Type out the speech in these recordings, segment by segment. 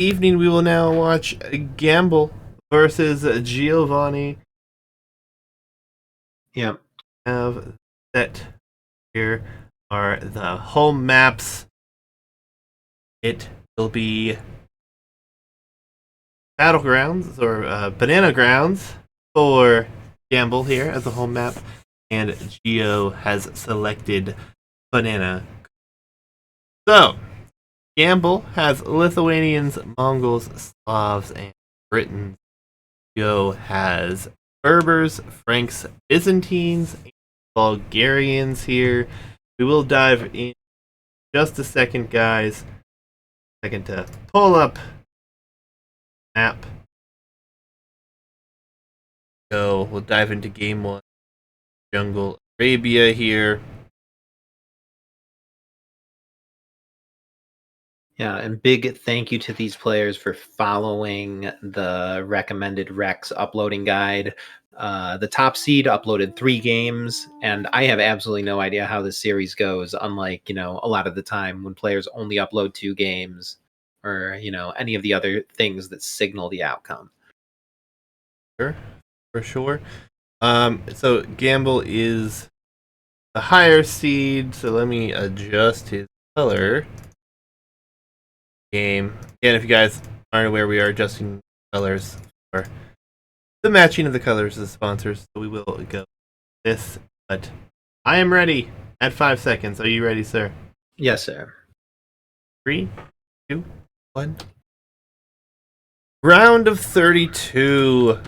evening, we will now watch Gambol versus Giovanni. Yep. Have set here are the home maps. It will be Battlegrounds or Banana Grounds for Gambol here as a home map, and Geo has selected Banana. So, Gambol has Lithuanians, Mongols, Slavs, and Britons. Geo has Berbers, Franks, Byzantines, and Bulgarians here. We will dive in just a second, guys. Second to pull up map. So we'll dive into game one. Jungle Arabia here. Yeah, and big thank you to these players for following the recommended Rex uploading guide. The top seed uploaded 3 games, and I have absolutely no idea how this series goes, unlike, a lot of the time when players only upload 2 games or, any of the other things that signal the outcome. Sure, for sure. So Gambol is the higher seed, so let me adjust his color. Game. Again, if you guys aren't aware, we are adjusting colors for the matching of the colors of the sponsors, so we will go this, but I am ready at 5 seconds. Are you ready, sir? Yes, sir. 3, 2, 1. Round of 32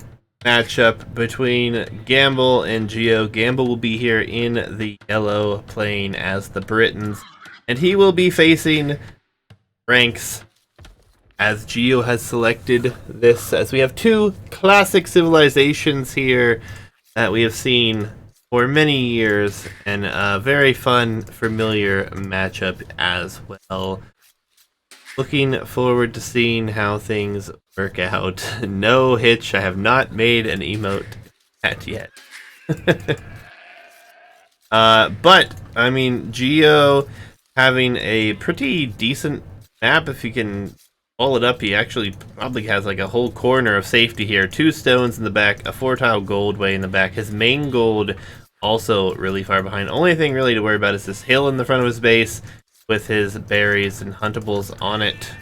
matchup between Gambol and Geo. Gambol will be here in the yellow playing as the Britons, and he will be facing Franks as Geo has selected this, as we have 2 classic civilizations here that we have seen for many years, and a very fun, familiar matchup as well. Looking forward to seeing how things work out. No hitch, I have not made an emote yet. But, I mean, Geo having a pretty decent map, if you can pull it up. He actually probably has like a whole corner of safety here. 2 stones in the back, a 4-tile gold way in the back. His main gold also really far behind. Only thing really to worry about is this hill in the front of his base with his berries and huntables on it.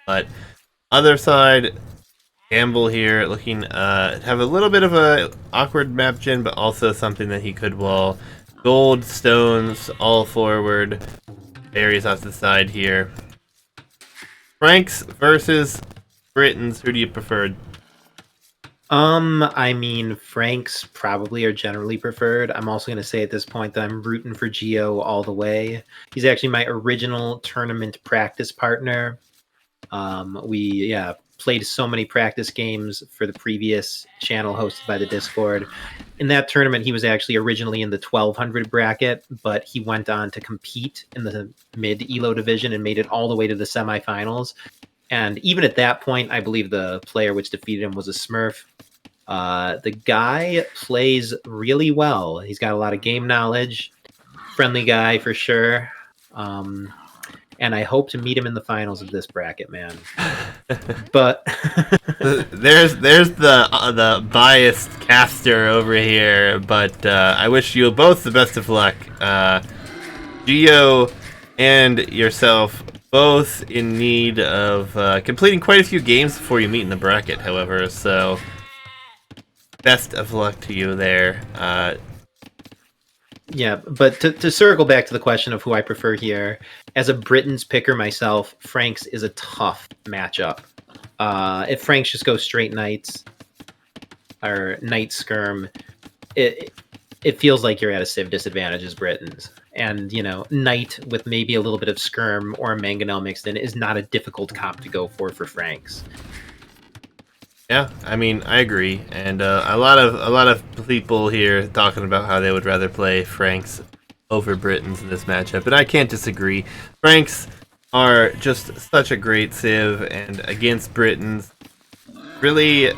But other side, Gambol here looking have a little bit of a awkward map gen, but also something that he could wall. Gold, stones, all forward. Berries off the side here. Franks versus Britons. Who do you prefer? I mean, Franks probably are generally preferred. I'm also going to say at this point that I'm rooting for Geo all the way. He's actually my original tournament practice partner. We played so many practice games for the previous channel hosted by the Discord. In that tournament, he was actually originally in the 1200 bracket, but he went on to compete in the Mid Elo division and made it all the way to the semifinals. And even at that point, I believe the player which defeated him was a Smurf. The guy plays really well. He's got a lot of game knowledge. Friendly guy for sure. And I hope to meet him in the finals of this bracket, man. But there's the biased caster over here, but I wish you both the best of luck. Geo and yourself both in need of completing quite a few games before you meet in the bracket, however, so best of luck to you there. Yeah, but to circle back to the question of who I prefer here, as a Britain's picker myself, Franks is a tough matchup. If Franks just goes straight knights or knight skirm, it feels like you're at a civ disadvantage as Britons. And, knight with maybe a little bit of skirm or a mangonel mixed in is not a difficult comp to go for Franks. Yeah, I mean, I agree, and a lot of people here talking about how they would rather play Franks over Britons in this matchup, and I can't disagree. Franks are just such a great civ, and against Britons, really,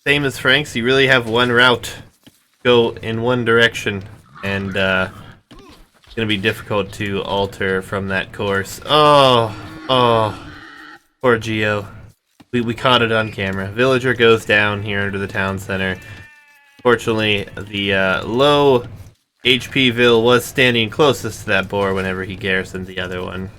same as Franks, you really have one route, go in one direction, and it's gonna be difficult to alter from that course. Oh, Poor Geo. We caught it on camera. Villager goes down here into the town center. Fortunately, the low HP Vil was standing closest to that boar whenever he garrisoned the other one.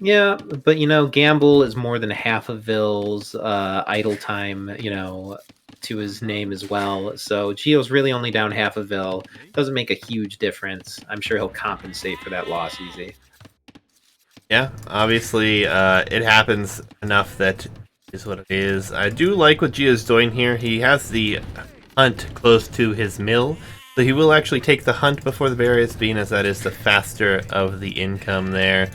Yeah, but Gambol is more than half of Vil's idle time, to his name as well. So Geo's really only down half of Vil. Doesn't make a huge difference. I'm sure he'll compensate for that loss easy. Yeah, obviously, it happens enough that is what it is. I do like what Geo's doing here. He has the hunt close to his mill, so he will actually take the hunt before the various bean, as that is the faster of the income there.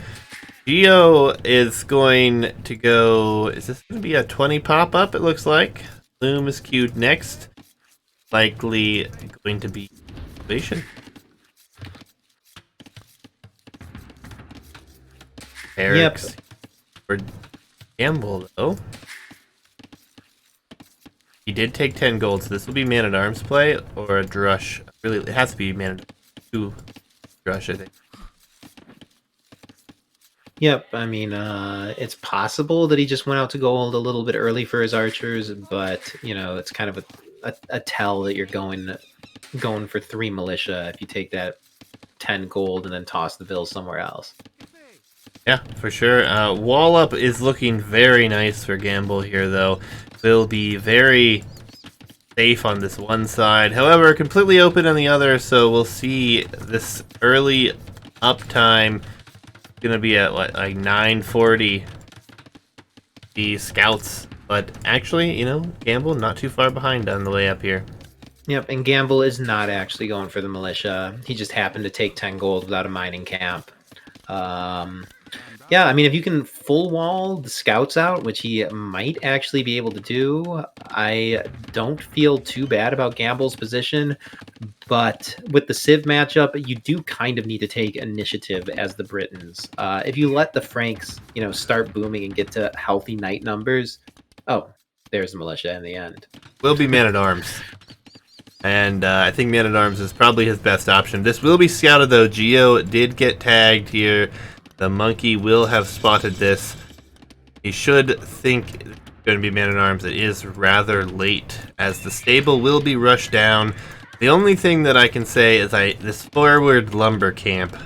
Geo is going to go... Is this going to be a 20 pop-up, it looks like? Loom is queued next. Likely going to be Salvation. Eric's for Gambol, though. He did take 10 gold, so this will be Man-at-Arms play or a Drush. Really, it has to be Man-at-Arms. Drush, I think. Yep, I mean, it's possible that he just went out to gold a little bit early for his archers, but it's kind of a tell that you're going for 3 militia if you take that 10 gold and then toss the bill somewhere else. Yeah, for sure. Wall up is looking very nice for Gambol here, though. Will be very safe on this one side, however, completely open on the other. So we'll see this early uptime. Gonna be at what, like 940 the scouts, but actually, Gambol not too far behind on the way up here. Yep, and Gambol is not actually going for the militia. He just happened to take 10 gold without a mining camp. Yeah, I mean, if you can full wall the scouts out, which he might actually be able to do, I don't feel too bad about Gambol's position. But with the Civ matchup, you do kind of need to take initiative as the Britons. If you let the Franks, start booming and get to healthy knight numbers, oh, there's the militia in the end. Will be Man-at-Arms. And I think Man-at-Arms is probably his best option. This will be scouted, though. Geo did get tagged here. The monkey will have spotted this. He should think it's going to be Man-at-Arms. It is rather late, as the stable will be rushed down. The only thing that I can say is this forward lumber camp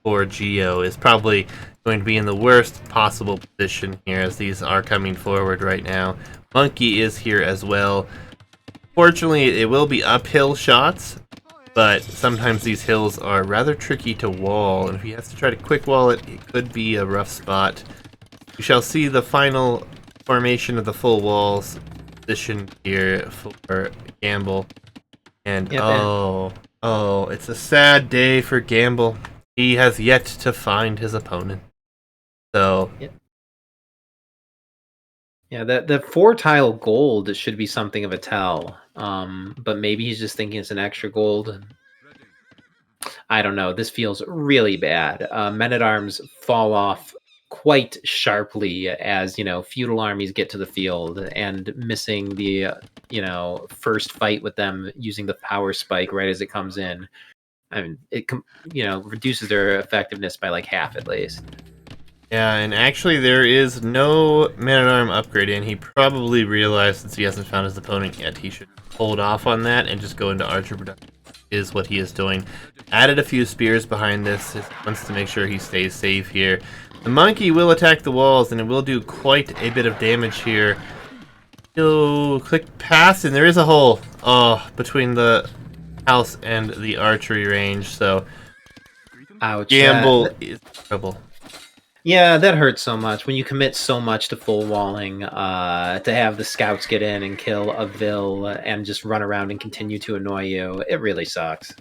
for Geo is probably going to be in the worst possible position here, as these are coming forward right now. Monkey is here as well. Fortunately, it will be uphill shots, but sometimes these hills are rather tricky to wall, and if he has to try to quick wall it, it could be a rough spot. We shall see the final formation of the full walls position here for Gambol. And yep, oh, it's a sad day for Gambol. He has yet to find his opponent. So yep. Yeah, the 4-tile gold should be something of a tell. But maybe he's just thinking it's an extra gold. I don't know. This feels really bad. Men-at-Arms fall off quite sharply as, feudal armies get to the field, and missing the, first fight with them using the power spike right as it comes in. I mean, it, reduces their effectiveness by like half at least. yeah, and actually there is no Man-at-Arm upgrade in. He probably realized, since he hasn't found his opponent yet, he should hold off on that and just go into archer production, is what he is doing. Added a few spears behind this. He wants to make sure he stays safe here. The monkey will attack the walls, and it will do quite a bit of damage here. He'll click past, and there is a hole between the house and the archery range, so ouch. Gambol is in trouble. Yeah, that hurts so much when you commit so much to full walling, to have the scouts get in and kill a Vil and just run around and continue to annoy you. It really sucks.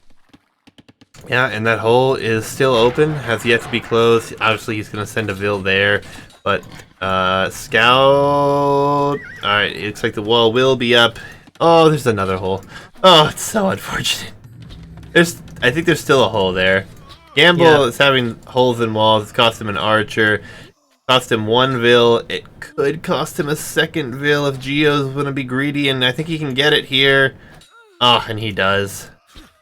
Yeah, and that hole is still open, has yet to be closed. Obviously, he's going to send a Vil there, but scout... Alright, it looks like the wall will be up. Oh, there's another hole. Oh, it's so unfortunate. I think there's still a hole there. Gambol is having holes in walls. It's cost him an archer. Cost him 1 Vil. It could cost him a 2nd Vil if Geo's going to be greedy, and I think he can get it here. Oh, and he does.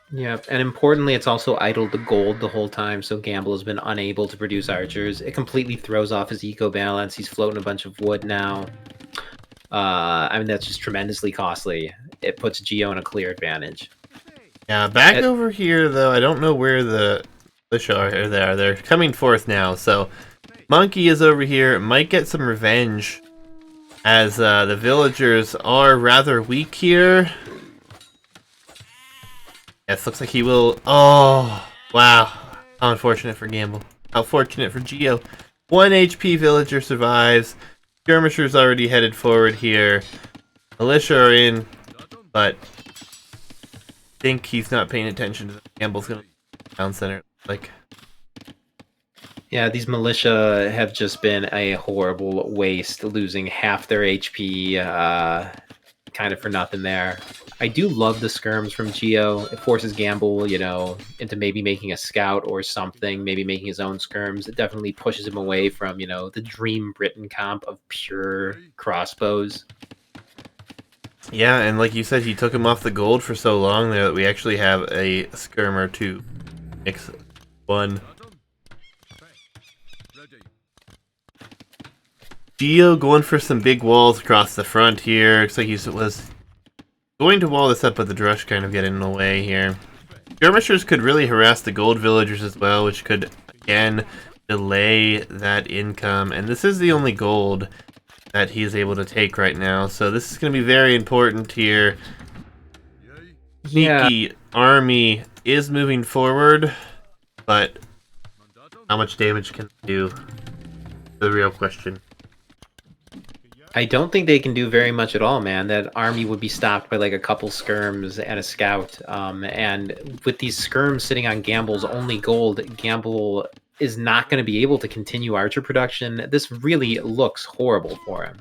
Yeah, and importantly, it's also idled the gold the whole time, so Gambol has been unable to produce archers. It completely throws off his eco balance. He's floating a bunch of wood now. I mean, that's just tremendously costly. It puts Geo in a clear advantage. Yeah, back over here, though, I don't know where the militia are. There, they're coming forth now, so Monkey is over here, might get some revenge, as the villagers are rather weak here. Yes, looks like he will... Oh, wow. How unfortunate for Gambol. How fortunate for Geo. 1 HP villager survives. Skirmisher's already headed forward here. Militia are in, but I think he's not paying attention to the Gambol's going to town center. Like, yeah, these militia have just been a horrible waste, losing half their HP, kind of for nothing there. I do love the skirms from Geo. It forces Gambol, you know, into maybe making a scout or something, maybe making his own skirms. It definitely pushes him away from, you know, the dream Britain comp of pure crossbows. yeah, and like you said, he took him off the gold for so long there that we actually have a skirmer to mix one. Geo going for some big walls across the front here. Looks like he was going to wall this up, but the Drush kind of getting in the way here. Skirmishers could really harass the gold villagers as well, which could, again, delay that income. And this is the only gold that he is able to take right now, so this is going to be very important here. Yeah. Sneaky army is moving forward, but how much damage can they do? The real question. I don't think they can do very much at all, man. That army would be stopped by like a couple skirms and a scout. And with these skirms sitting on Gambol's only gold, Gambol is not going to be able to continue archer production. This really looks horrible for him.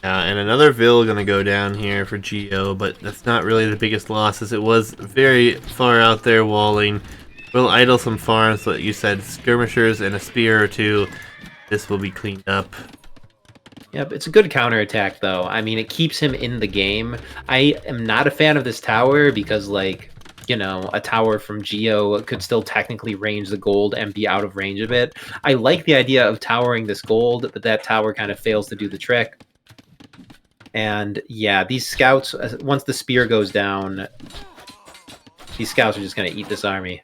And another Vil gonna go down here for Geo, but that's not really the biggest loss, as it was very far out there walling. We'll idle some farms, but you said skirmishers and a spear or two. This will be cleaned up. Yep, it's a good counterattack, though. I mean, it keeps him in the game. I am not a fan of this tower because, like, you know, a tower from Geo could still technically range the gold and be out of range of it. I like the idea of towering this gold, but that tower kind of fails to do the trick. And yeah, these scouts, once the spear goes down, these scouts are just going to eat this army.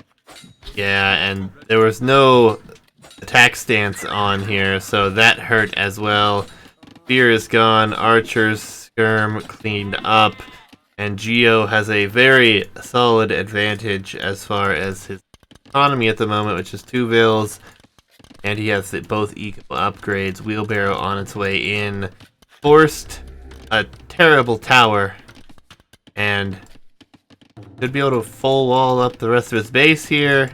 Yeah, and there was no attack stance on here, so that hurt as well. Spear is gone, archers skirm cleaned up, and Geo has a very solid advantage as far as his economy at the moment, which is 2 Vils, and he has both equal upgrades. Wheelbarrow on its way in, forced a terrible tower, and could be able to full wall up the rest of his base here.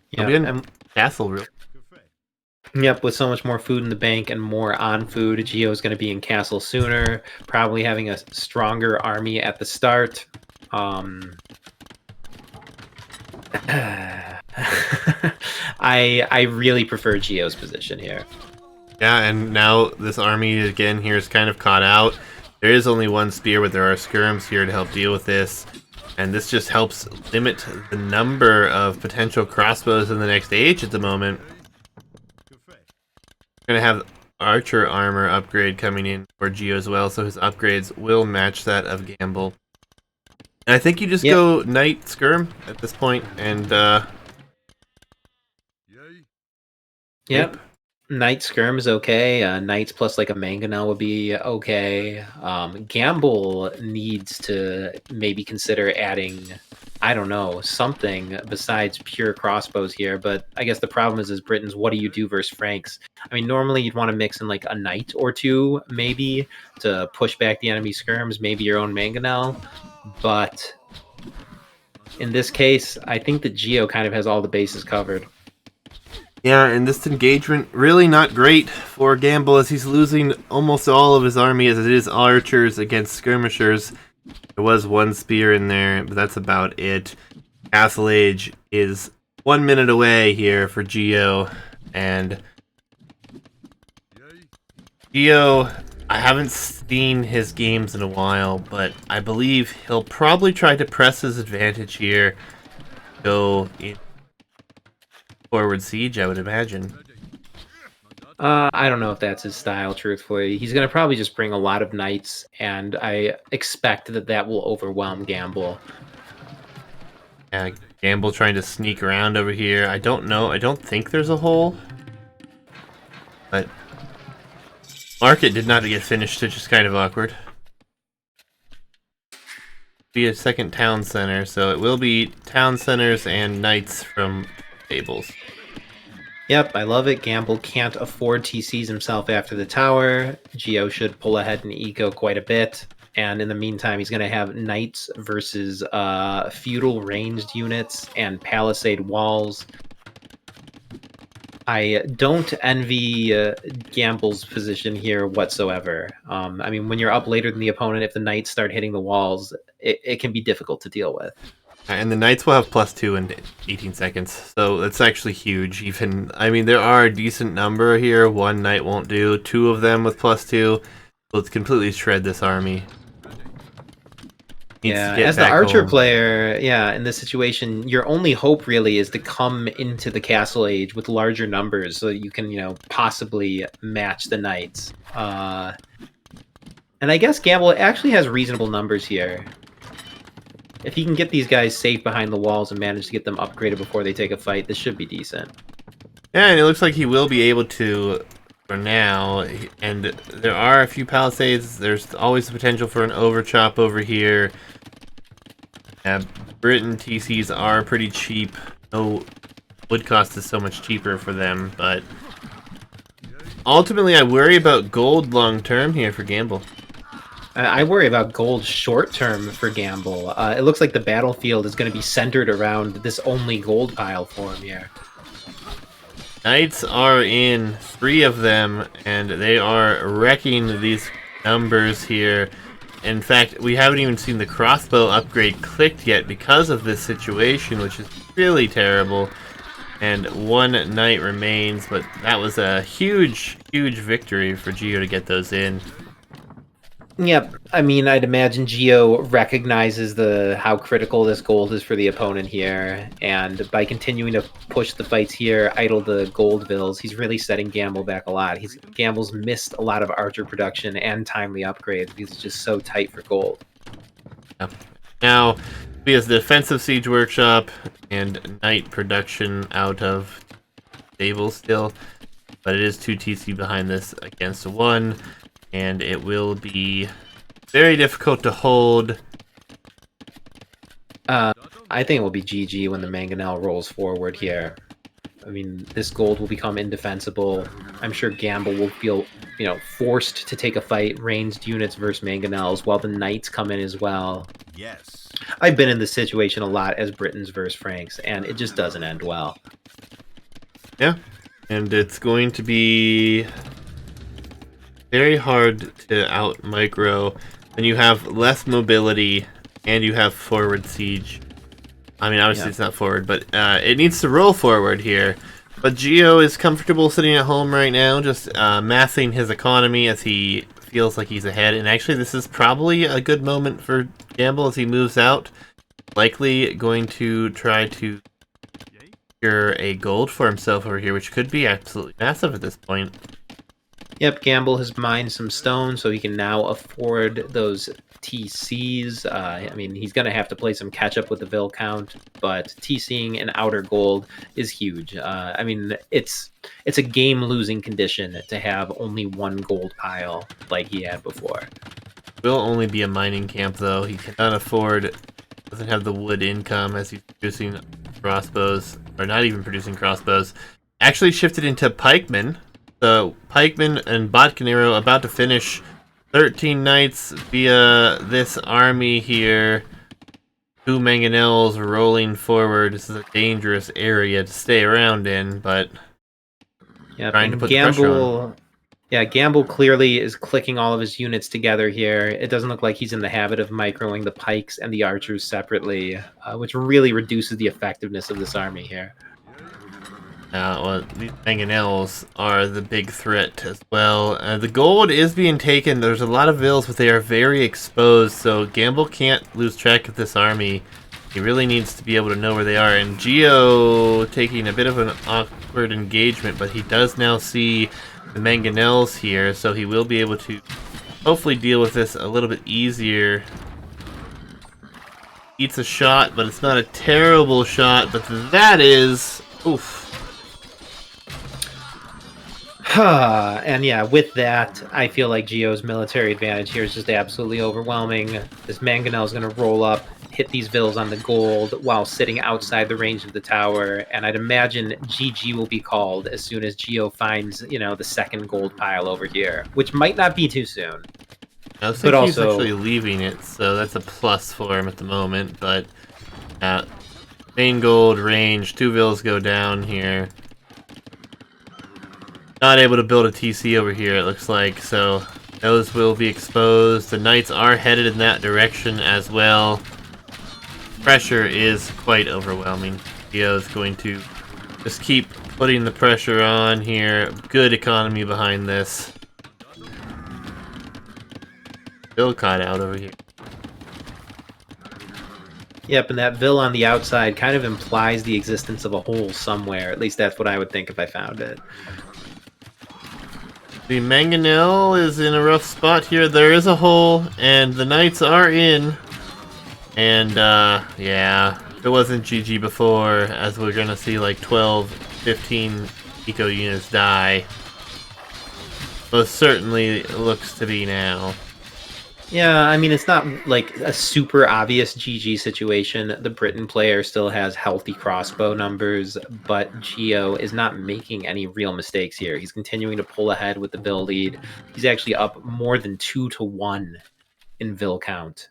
Yeah, in castle real. Yep, with so much more food in the bank and more on food, Geo's going to be in castle sooner, probably having a stronger army at the start. I really prefer Geo's position here. Yeah, and now this army again here is kind of caught out. There is only one spear, but there are skirms here to help deal with this. And this just helps limit the number of potential crossbows in the next age at the moment. We're going to have archer armor upgrade coming in for Geo as well, so his upgrades will match that of Gambol. And I think you just go Knight Skirm at this point, and Yep. Knight Skirm is okay. Knights plus like a Mangonel would be okay. Gambol needs to maybe consider adding, I don't know, something besides pure crossbows here. But I guess the problem is, as Britons, what do you do versus Franks? I mean, normally you'd want to mix in like a knight or two, maybe, to push back the enemy skirms, maybe your own Mangonel. But in this case, I think that Geo kind of has all the bases covered. yeah, and this engagement really not great for Gambol, as he's losing almost all of his army, as it is archers against skirmishers. There was one spear in there, but that's about it. Castle Age is 1 minute away here for Geo, and Geo I haven't seen his games in a while, but I believe he'll probably try to press his advantage here. Go in forward siege, I would imagine. I don't know if that's his style, truthfully. He's going to probably just bring a lot of knights, and I expect that that will overwhelm Gambol. Gambol trying to sneak around over here. I don't know. I don't think there's a hole. But market did not get finished, which is kind of awkward. Be a second town center, so it will be town centers and knights from tables. Yep, I love it. Gambol can't afford TCs himself after the tower. Geo should pull ahead in eco quite a bit. And in the meantime, he's going to have knights versus feudal ranged units and palisade walls. I don't envy Gambol's position here whatsoever. I mean, when you're up later than the opponent, if the knights start hitting the walls, it can be difficult to deal with. And the knights will have +2 in 18 seconds, so that's actually huge. Even, I mean, there are a decent number here. One knight won't do. 2 of them with +2 will completely shred this army. Yeah, as the archer player, in this situation, your only hope really is to come into the castle age with larger numbers so that you can, possibly match the knights. And I guess Gambol actually has reasonable numbers here. If he can get these guys safe behind the walls and manage to get them upgraded before they take a fight, this should be decent. Yeah, and it looks like he will be able to for now. And there are a few palisades. There's always the potential for an overchop over here. Britain TCs are pretty cheap. No, wood cost is so much cheaper for them, but ultimately I worry about gold long term here for Gambol. I worry about gold short term for Gambol. It looks like the battlefield is going to be centered around this only gold pile for him here. Knights are in, 3 of them, and they are wrecking these numbers here. In fact, we haven't even seen the crossbow upgrade clicked yet because of this situation, which is really terrible. And 1 knight remains, but that was a huge, huge victory for Geo to get those in. Yep, I mean, I'd imagine Geo recognizes how critical this gold is for the opponent here, and by continuing to push the fights here, idle the gold bills, he's really setting Gambol back a lot. Gambol's missed a lot of archer production and timely upgrades because it's just so tight for gold. Yep. Now, he has the defensive siege workshop and knight production out of stable still, but it is 2 TC behind this against 1. And it will be very difficult to hold. I think it will be GG when the Mangonel rolls forward here. I mean, this gold will become indefensible. I'm sure Gambol will feel, forced to take a fight, ranged units versus Mangonels, while the Knights come in as well. Yes. I've been in this situation a lot as Britons versus Franks, and it just doesn't end well. Yeah, and it's going to be very hard to out micro when you have less mobility and you have forward siege. I mean, obviously it's not forward, but it needs to roll forward here. But Geo is comfortable sitting at home right now, just massing his economy as he feels like he's ahead. And actually, this is probably a good moment for Gambol as he moves out. Likely going to try to secure a gold for himself over here, which could be absolutely massive at this point. Yep, Gambol has mined some stone, so he can now afford those TCs. I mean, he's going to have to play some catch-up with the Vil count, but TCing an outer gold is huge. I mean, it's a game-losing condition to have only 1 gold pile like he had before. Will only be a mining camp, though. He cannot afford, doesn't have the wood income as he's producing crossbows, or not even producing crossbows. Actually shifted into pikemen. So pikemen and Botcanero about to finish 13 knights via this army here. 2 mangonels rolling forward. This is a dangerous area to stay around in, but trying to put the pressure on. Yeah, Gambol clearly is clicking all of his units together here. It doesn't look like he's in the habit of microing the pikes and the archers separately, which really reduces the effectiveness of this army here. Well, these mangonels are the big threat as well. The gold is being taken. There's a lot of vills, but they are very exposed, so Gambol can't lose track of this army. He really needs to be able to know where they are. And Geo taking a bit of an awkward engagement, but he does now see the mangonels here, so he will be able to hopefully deal with this a little bit easier. Eats a shot, but it's not a terrible shot, but that is... oof. And yeah, with that, I feel like Geo's military advantage here is just absolutely overwhelming. This Mangonel is going to roll up, hit these vills on the gold while sitting outside the range of the tower, and I'd imagine GG will be called as soon as Geo finds, the second gold pile over here, which might not be too soon. I think he's actually leaving it, so that's a plus for him at the moment, but main gold range, 2 vills go down here. Not able to build a TC over here, it looks like, so those will be exposed. The knights are headed in that direction as well. Pressure is quite overwhelming. Geo is going to just keep putting the pressure on here. Good economy behind this. Still caught out over here. Yep, and that vill on the outside kind of implies the existence of a hole somewhere. At least that's what I would think if I found it. The Mangonel is in a rough spot here. There is a hole, and the knights are in. And, yeah, it wasn't GG before, as we're gonna see like 12, 15 eco units die. Most certainly looks to be now. Yeah, I mean, it's not like a super obvious GG situation. The Britain player still has healthy crossbow numbers, but Geo is not making any real mistakes here. He's continuing to pull ahead with the Vill lead. He's actually up more than 2-1 in Vill count.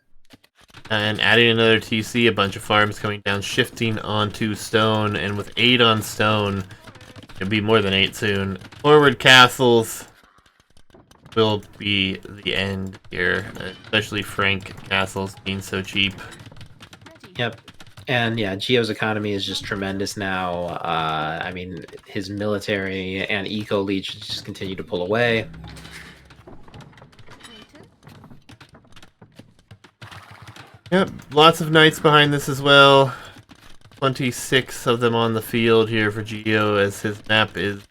And adding another TC, a bunch of farms coming down, shifting onto stone, and with 8 on stone, it'll be more than 8 soon. Forward castles will be the end here, especially Frank castles being so cheap. Yep. And yeah, Geo's economy is just tremendous now. I mean, his military and eco lead should just continue to pull away. Yep, lots of knights behind this as well. 26 of them on the field here for Geo, as his map is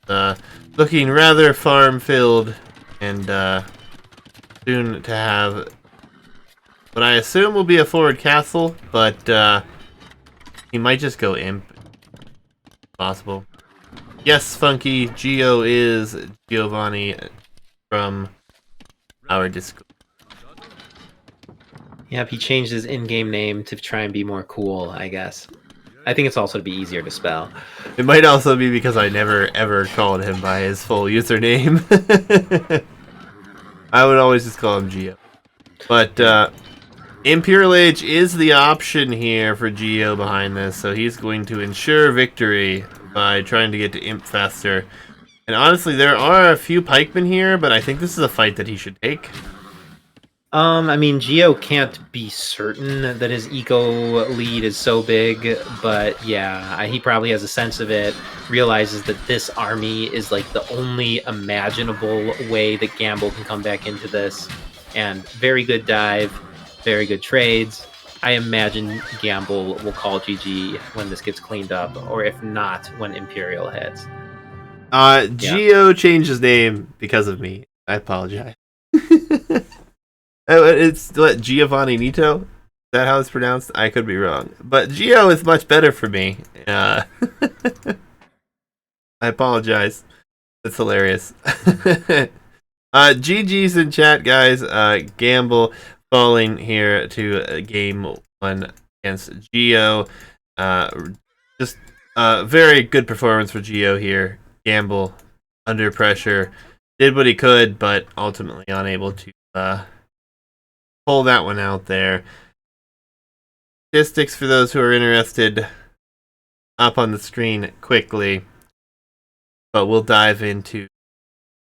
looking rather farm-filled, and soon to have what I assume will be a forward castle, but he might just go imp. Possible. Yes, Funky, Geo is Giovanni from our Discord. Yep, he changed his in-game name to try and be more cool, I guess. I think it's also to be easier to spell. It might also be because I never ever called him by his full username. I would always just call him Geo. But Imperial Age is the option here for Geo behind this, so he's going to ensure victory by trying to get to imp faster. And honestly, there are a few pikemen here, but I think this is a fight that he should take. I mean, Geo can't be certain that his eco lead is so big, but yeah, he probably has a sense of it, realizes that this army is like the only imaginable way that Gambol can come back into this, and very good dive, very good trades. I imagine Gambol will call GG when this gets cleaned up, or if not, when Imperial hits. Geo changed his name because of me. I apologize. It's what, Giovanni Nito? Is that how it's pronounced? I could be wrong. But Geo is much better for me. I apologize. That's hilarious. GG's in chat, guys. Gambol falling here to game 1 against Geo. Just very good performance for Geo here. Gambol under pressure. Did what he could, but ultimately unable to pull that one out there. Statistics for those who are interested up on the screen quickly. But we'll dive into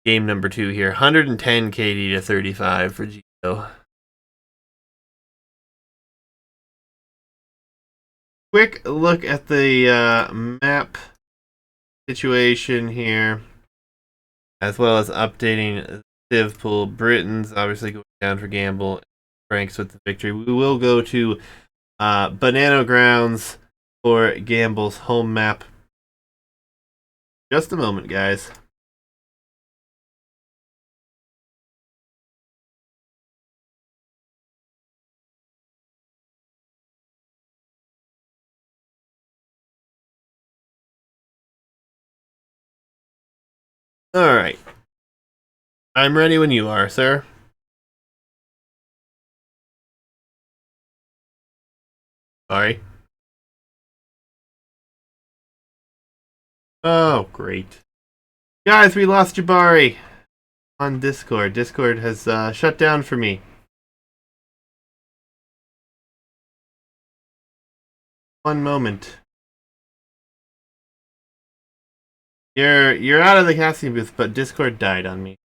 game number 2 here. 110 KD to 35 for Geo. Quick look at the map situation here, as well as updating Civ pool. Britain's obviously going down for Gambol. Franks with the victory. We will go to Banano Grounds for Gambol's home map. Just a moment, guys. Alright. I'm ready when you are, sir. Sorry. Oh, great. Guys, we lost Jabari on Discord. Discord has shut down for me. One moment. You're out of the casting booth, but Discord died on me.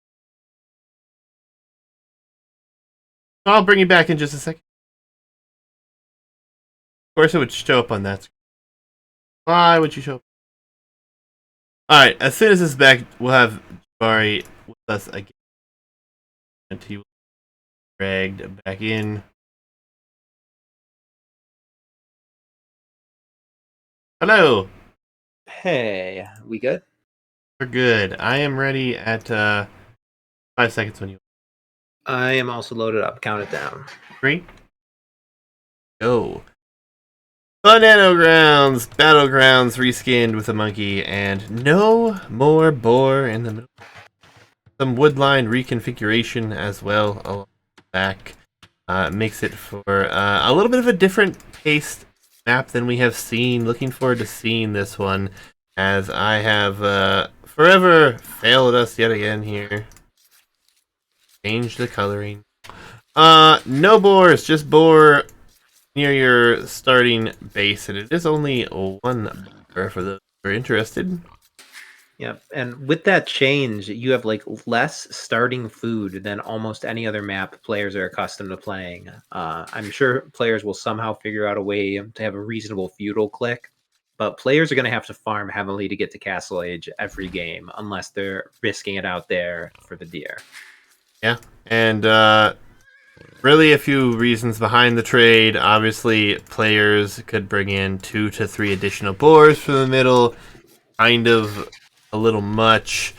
I'll bring you back in just a second. Of course, it would show up on that. Why would you show up? Alright, as soon as this is back, we'll have Jabari with us again. And he will be dragged back in. Hello! Hey, we good? We're good. I am ready at 5 seconds when you. I am also loaded up. Count it down. 3, go. Banano Grounds, Battlegrounds reskinned with a monkey, and no more boar in the middle. Some woodline reconfiguration as well along the back makes it for a little bit of a different paced map than we have seen. Looking forward to seeing this one, as I have forever failed us yet again here. Change the coloring. No boars, just boar near your starting base, and it is only one boar for those who are interested. Yep. And with that change, you have like less starting food than almost any other map players are accustomed to playing. I'm sure players will somehow figure out a way to have a reasonable feudal click, but players are going to have to farm heavily to get to Castle Age every game unless they're risking it out there for the deer. Yeah, and really a few reasons behind the trade. Obviously, players could bring in 2 to 3 additional boars for the middle. Kind of a little much.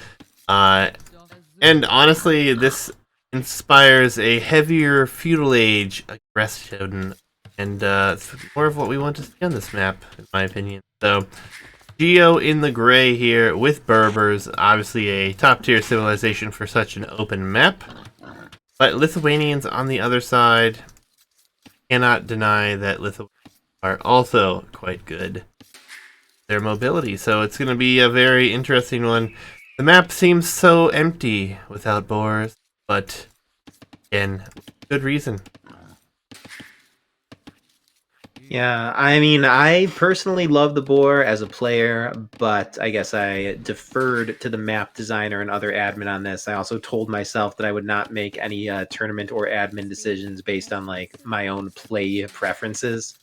And honestly, this inspires a heavier feudal age aggression. And it's more of what we want to see on this map, in my opinion. So, Geo in the gray here with Berbers. Obviously a top tier civilization for such an open map. But Lithuanians on the other side, cannot deny that Lithuanians are also quite good. Their mobility, so it's going to be a very interesting one. The map seems so empty without boars, but again, good reason. Yeah, I mean, I personally love the boar as a player, but I guess I deferred to the map designer and other admin on this. I also told myself that I would not make any tournament or admin decisions based on like my own play preferences.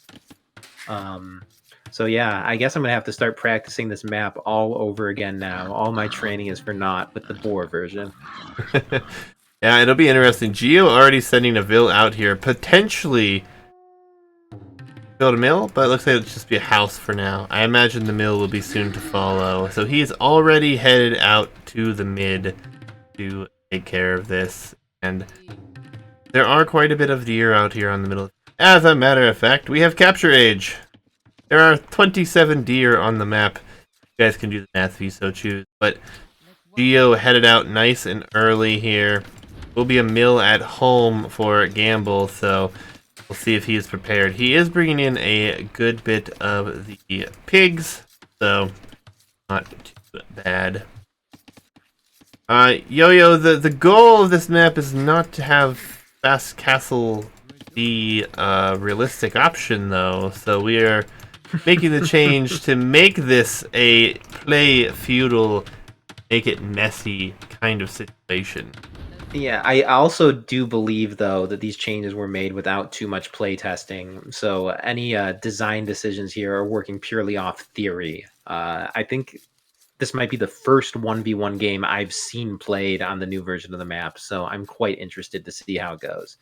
So yeah, I guess I'm gonna have to start practicing this map all over again now. All my training is for naught with the boar version. Yeah, it'll be interesting. Geo already sending a Vil out here, potentially build a mill, but it looks like it'll just be a house for now. I imagine the mill will be soon to follow. So he's already headed out to the mid to take care of this. And there are quite a bit of deer out here on the middle. As a matter of fact, we have capture age. There are 27 deer on the map. You guys can do the math if you so choose. But Geo headed out nice and early here. Will be a mill at home for Gambol, so we'll see if he is prepared. He is bringing in a good bit of the pigs, so not too bad. Yo-Yo, the goal of this map is not to have Fast Castle be a realistic option, though, so we are making the change to make this a play feudal, make it messy kind of situation. Yeah, I also do believe though that these changes were made without too much play testing. So any design decisions here are working purely off theory. I think this might be the first 1v1 game I've seen played on the new version of the map, so I'm quite interested to see how it goes.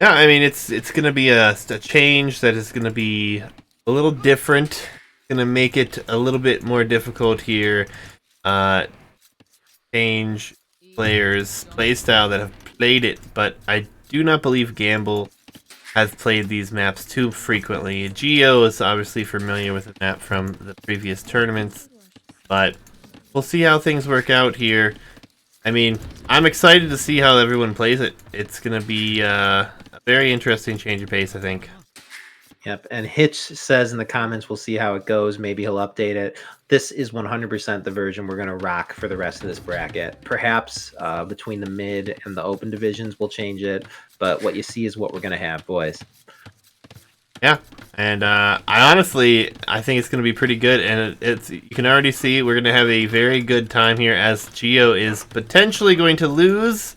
Yeah, I mean it's gonna be a change that is gonna be a little different. Gonna make it a little bit more difficult here. Change players' playstyle that have played it, but I do not believe Gambol has played these maps too frequently. Geo is obviously familiar with the map from the previous tournaments, but we'll see how things work out here. I mean, I'm excited to see how everyone plays it. It's going to be a very interesting change of pace, I think. Yep, and Hitch says in the comments, we'll see how it goes. Maybe he'll update it. This is 100% the version we're going to rock for the rest of this bracket. Perhaps between the mid and the open divisions, we'll change it. But what you see is what we're going to have, boys. Yeah, and I think it's going to be pretty good, and it's you can already see we're going to have a very good time here as Geo is potentially going to lose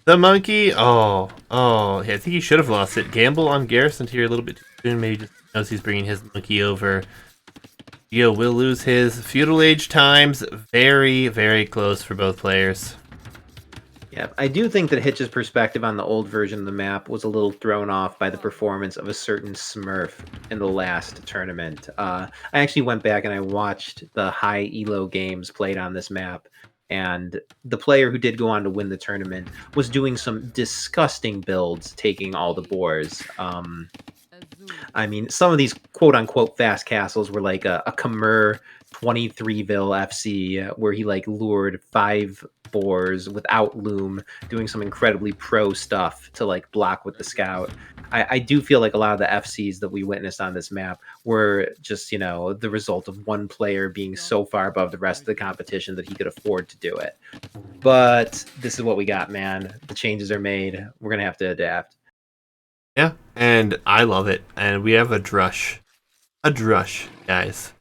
the monkey. I think he should have lost it. Gambol on Garrison here a little bit too soon. Maybe just knows he's bringing his monkey over. Geo will lose his. Feudal Age times very, very close for both players. Yeah, I do think that Hitch's perspective on the old version of the map was a little thrown off by the performance of a certain Smurf in the last tournament. I actually went back and I watched the high Elo games played on this map, and the player who did go on to win the tournament was doing some disgusting builds, taking all the boars. I mean, some of these quote-unquote fast castles were like a Khmer 23ville FC, where he like lured 5 boars without loom, doing some incredibly pro stuff to like block with the scout. I do feel like a lot of the FCs that we witnessed on this map were just, you know, the result of one player being so far above the rest of the competition that he could afford to do it. But this is what we got, man. The changes are made. We're going to have to adapt. Yeah, and I love it. And we have a drush, guys.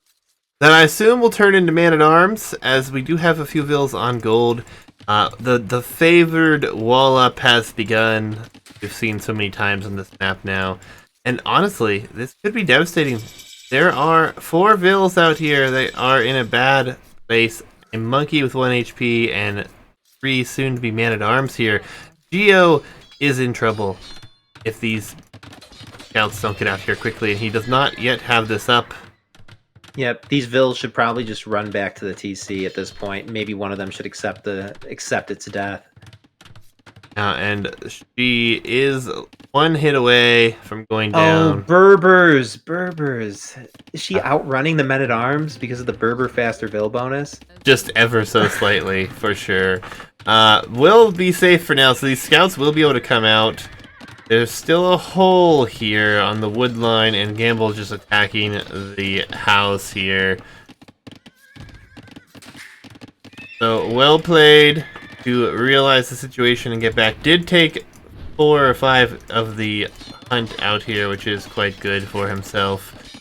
That I assume will turn into Man-at-Arms, as we do have a few vills on gold. The favored wall-up has begun. We've seen so many times on this map now. And honestly, this could be devastating. There are 4 vills out here that are in a bad place. A monkey with 1 HP and 3 soon-to-be Man-at-Arms here. Geo is in trouble if these scouts don't get out here quickly, and he does not yet have this up. Yep, these vills should probably just run back to the TC at this point. Maybe one of them should accept it to death. And she is 1 hit away from going down. Oh, Berbers. Is she outrunning the Men-at-Arms because of the Berber faster vill bonus? Just ever so slightly, for sure. We'll be safe for now, so these scouts will be able to come out. There's still a hole here on the wood line, and Gambol just attacking the house here. So, well played to realize the situation and get back. Did take 4 or 5 of the hunt out here, which is quite good for himself.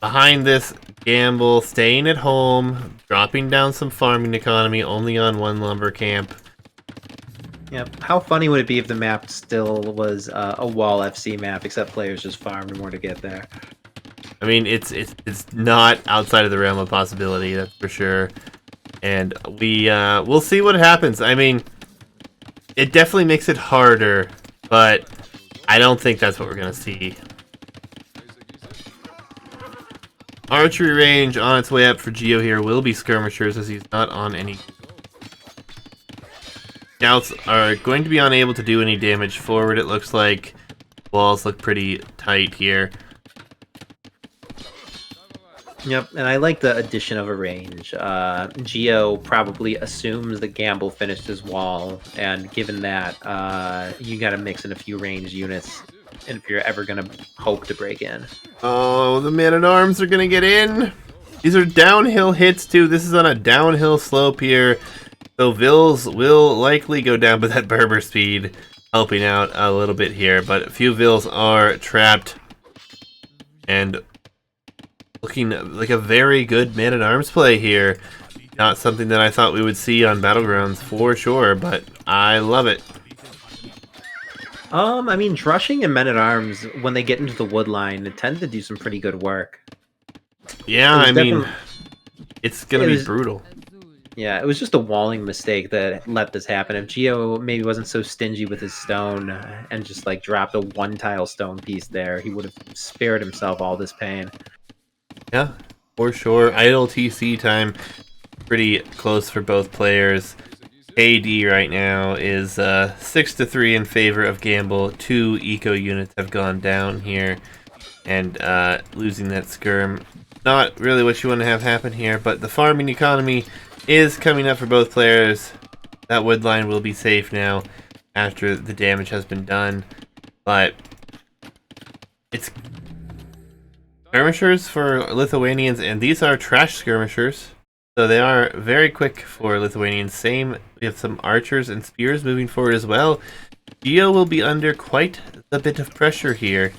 Behind this, Gambol staying at home, dropping down some farming economy, only on 1 lumber camp. Yep. How funny would it be if the map still was a wall FC map, except players just farmed more to get there? I mean, it's not outside of the realm of possibility, that's for sure. And we'll see what happens. I mean, it definitely makes it harder, but I don't think that's what we're gonna see. Archery range on its way up for Geo here will be skirmishers, as he's not on any. Scouts are going to be unable to do any damage forward, it looks like. Walls look pretty tight here. Yep, and I like the addition of a range. Geo probably assumes that Gambol finished his wall, and given that, you gotta mix in a few ranged units if you're ever gonna hope to break in. Oh, the Man-at-Arms are gonna get in! These are downhill hits, too. This is on a downhill slope here. So vills will likely go down, but that Berber speed helping out a little bit here. But a few vills are trapped. And looking like a very good Man-at-Arms play here. Not something that I thought we would see on Battlegrounds for sure, but I love it. I mean, Drushing and Men-at-Arms, when they get into the wood line, tend to do some pretty good work. Yeah, I mean, it's going to be brutal. Yeah, it was just a walling mistake that let this happen. If Geo maybe wasn't so stingy with his stone and just like dropped a one-tile stone piece there, he would have spared himself all this pain. Yeah, for sure. Idle TC time, pretty close for both players. KD right now is 6-3 in favor of Gambol. 2 eco units have gone down here, and losing that skirm. Not really what you want to have happen here, but the farming economy is coming up for both players. That wood line will be safe now after the damage has been done, but it's skirmishers for Lithuanians, and these are trash skirmishers. So they are very quick for Lithuanians. Same, we have some archers and spears moving forward as well. Geo will be under quite a bit of pressure here.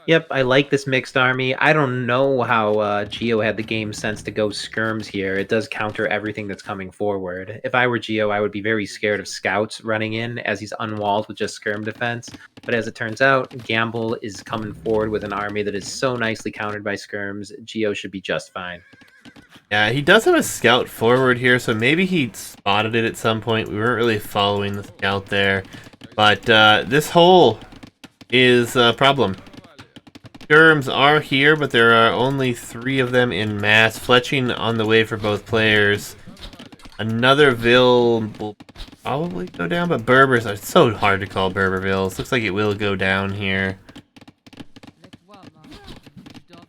Yep, I like this mixed army. I don't know how Geo had the game sense to go skirms here. It does counter everything that's coming forward. If I were Geo, I would be very scared of scouts running in as he's unwalled with just skirm defense. But as it turns out, Gambol is coming forward with an army that is so nicely countered by skirms. Geo should be just fine. Yeah, he does have a scout forward here, so maybe he spotted it at some point. We weren't really following the scout there. But this hole is a problem. Skirms are here, but there are only 3 of them in mass. Fletching on the way for both players. Another Vil will probably go down, but Berbers are so hard to call Berbervilles. Looks like it will go down here.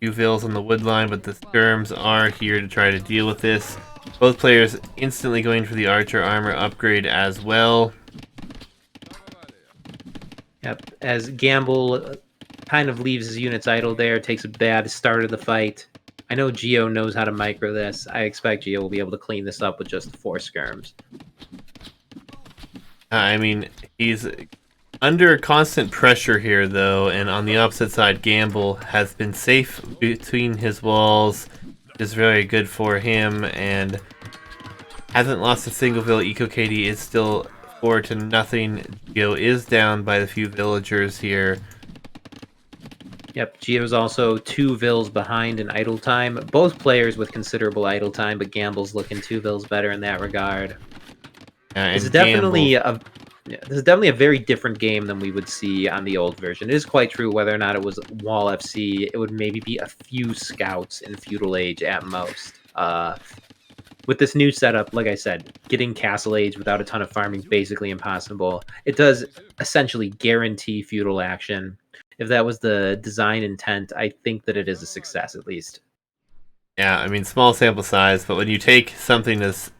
Few Vils on the wood line, but the skirms are here to try to deal with this. Both players instantly going for the archer armor upgrade as well. Yep, as Gambol kind of leaves his units idle there, takes a bad start of the fight. I know Geo knows how to micro this. I expect Geo will be able to clean this up with just 4 skirms. I mean, he's under constant pressure here, though, and on the opposite side, Gambol has been safe between his walls, which is very good for him, and hasn't lost a single Vil. Eco KD is still 4-0. Geo is down by the few villagers here. Yep, Geo's also 2 Vils behind in idle time. Both players with considerable idle time, but Gambol's looking 2 Vils better in that regard. This is definitely a very different game than we would see on the old version. It is quite true whether or not it was Wall FC, it would maybe be a few scouts in Feudal Age at most. With this new setup, like I said, getting Castle Age without a ton of farming is basically impossible. It does essentially guarantee feudal action. If that was the design intent, I think that it is a success at least. Yeah, I mean, small sample size, but when you take something as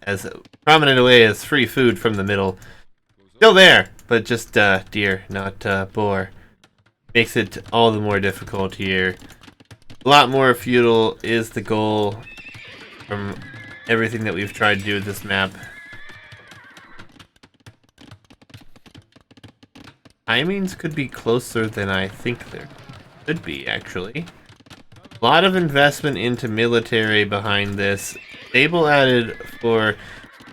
prominent a way as free food from the middle, still there, but just deer, not boar, makes it all the more difficult here. A lot more feudal is the goal from everything that we've tried to do with this map. Timings could be closer than I think there could be, actually. A lot of investment into military behind this. Stable added for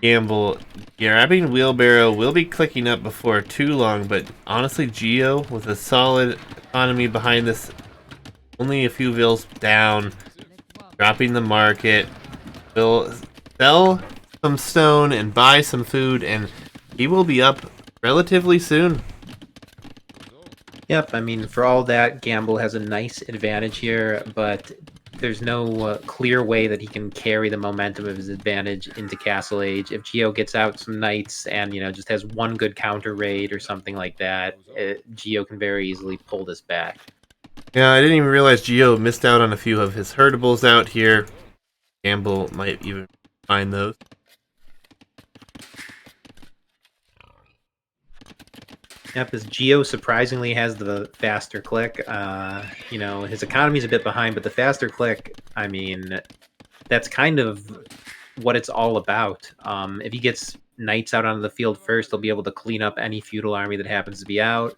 Gambol. Grabbing Wheelbarrow will be clicking up before too long, but honestly, Geo, with a solid economy behind this, only a few Vils down, dropping the market, will sell some stone and buy some food, and he will be up relatively soon. Yep, I mean, for all that, Gambol has a nice advantage here, but there's no clear way that he can carry the momentum of his advantage into Castle Age. If Geo gets out some knights and, just has one good counter raid or something like that, Geo can very easily pull this back. Yeah, I didn't even realize Geo missed out on a few of his herdables out here. Gambol might even find those. Yep, this Geo surprisingly has the faster click. His economy's a bit behind, but the faster click, I mean, that's kind of what it's all about. If he gets knights out onto the field first, they'll be able to clean up any feudal army that happens to be out.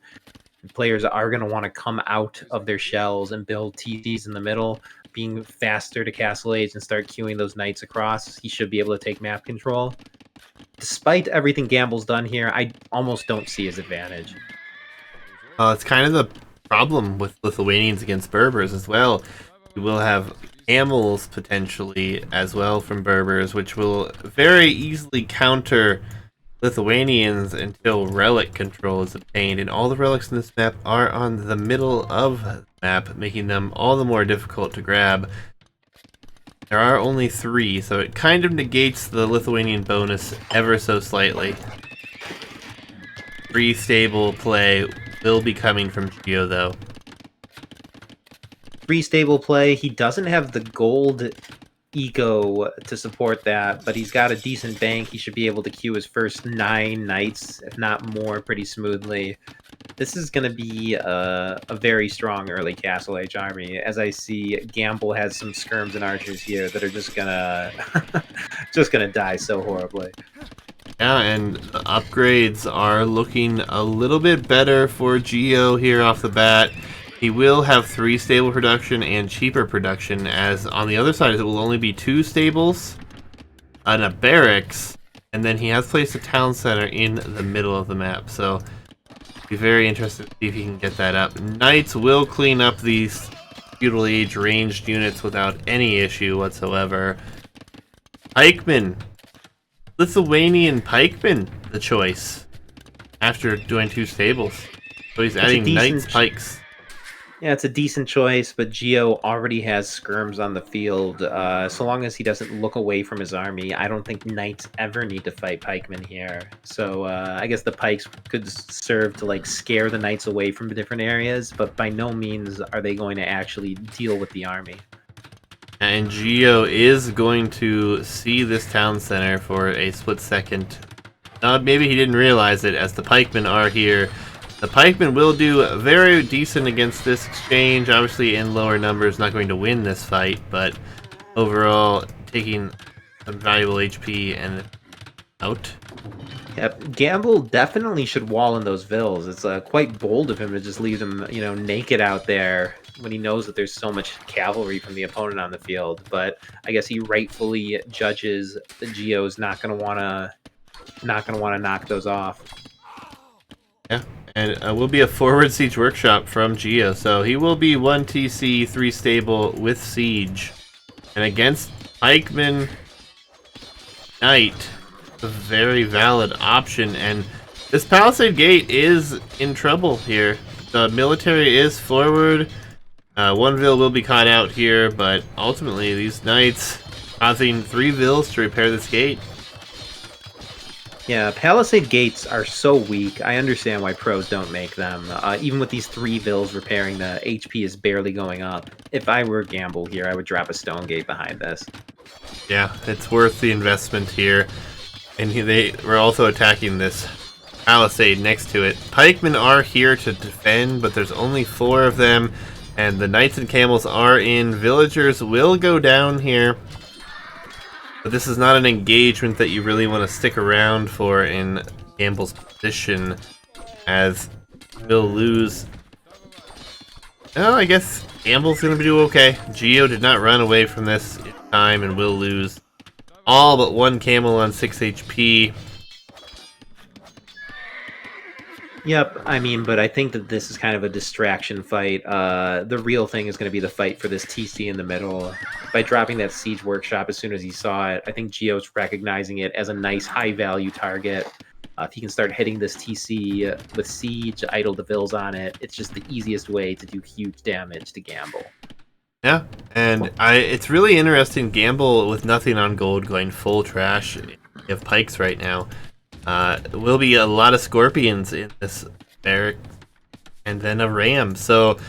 Players are going to want to come out of their shells and build TCs in the middle, being faster to Castle Age and start queuing those knights across. He should be able to take map control. Despite everything Gambol's done here, I almost don't see his advantage. It's kind of the problem with Lithuanians against Berbers as well. You will have camels potentially as well from Berbers, which will very easily counter Lithuanians until relic control is obtained, and all the relics in this map are on the middle of the map, making them all the more difficult to grab. There are only 3, so it kind of negates the Lithuanian bonus ever so slightly. Free stable play will be coming from Geo, though. Free stable play. He doesn't have the gold eco to support that, but he's got a decent bank. He should be able to queue his first 9 knights, if not more, pretty smoothly. This is going to be a very strong early Castle Age army. As I see, Gambol has some skirms and archers here that are just gonna die so horribly. Yeah, and the upgrades are looking a little bit better for Geo here off the bat. He will have 3 stable production and cheaper production, as on the other side it will only be 2 stables and a barracks, and then he has placed a town center in the middle of the map, so be very interested to see if he can get that up. Knights will clean up these feudal age ranged units without any issue whatsoever. Pikemen. Lithuanian pikemen, the choice after doing 2 stables. So he's adding knights, pikes. Yeah, it's a decent choice, but Geo already has skirms on the field. So long as he doesn't look away from his army, I don't think knights ever need to fight pikemen here. So I guess the pikes could serve to like scare the knights away from the different areas, but by no means are they going to actually deal with the army. And Geo is going to see this town center for a split second. Maybe he didn't realize it, as the pikemen are here. The pikemen will do very decent against this exchange. Obviously, in lower numbers, not going to win this fight, but overall, taking some valuable HP and out. Yep, Gambol definitely should wall in those vills. It's quite bold of him to just leave them, naked out there when he knows that there's so much cavalry from the opponent on the field. But I guess he rightfully judges that Geo's not gonna wanna knock those off. Yeah, and will be a forward siege workshop from Geo, so he will be 1 TC 3 stable with siege, and against pikemen knight. A very valid option, and this palisade gate is in trouble here. The military is forward. One vill will be caught out here, but ultimately these knights causing 3 vills to repair this gate. Yeah, palisade gates are so weak. I understand why pros don't make them. Even with these 3 vills repairing, the HP is barely going up. If I were Gambol here, I would drop a stone gate behind this. Yeah, it's worth the investment here. And they were also attacking this palisade next to it. Pikemen are here to defend, but there's only 4 of them, and the knights and camels are in. Villagers will go down here, but this is not an engagement that you really want to stick around for in Gambol's position, as we'll lose. Oh, I guess Gambol's going to do okay. Geo did not run away from this in time and will lose all but 1 camel on 6 HP. Yep, but I think that this is kind of a distraction fight. The real thing is going to be the fight for this TC in the middle. By dropping that siege workshop as soon as he saw it, I think Geo's recognizing it as a nice high-value target. If he can start hitting this TC with siege, idle the vills on it, it's just the easiest way to do huge damage to Gambol. Yeah, and it's really interesting. Gambol with nothing on gold going full trash. You have pikes right now. Will be a lot of scorpions in this barrack, and then a ram. So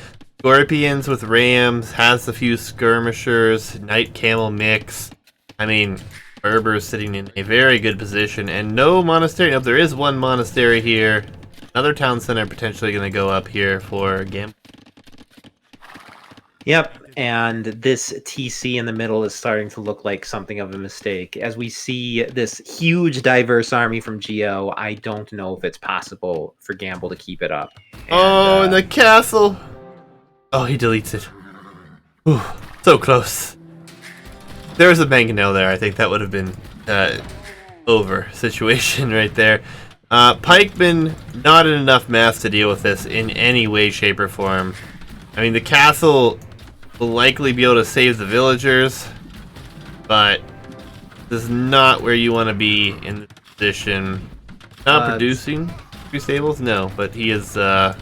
scorpions with rams, has a few skirmishers, knight camel mix. Berber's sitting in a very good position, and no monastery. No, there is 1 monastery here. Another town center potentially going to go up here for Gambol. Yep, and this TC in the middle is starting to look like something of a mistake. As we see this huge diverse army from Geo, I don't know if it's possible for Gambol to keep it up. And the castle! Oh, he deletes it. Ooh, so close. There was a mangonel there. I think that would have been over situation right there. Pikemen, not enough mass to deal with this in any way, shape, or form. The castle will likely be able to save the villagers, but this is not where you want to be in this position. Not producing 3 stables? No, but he has done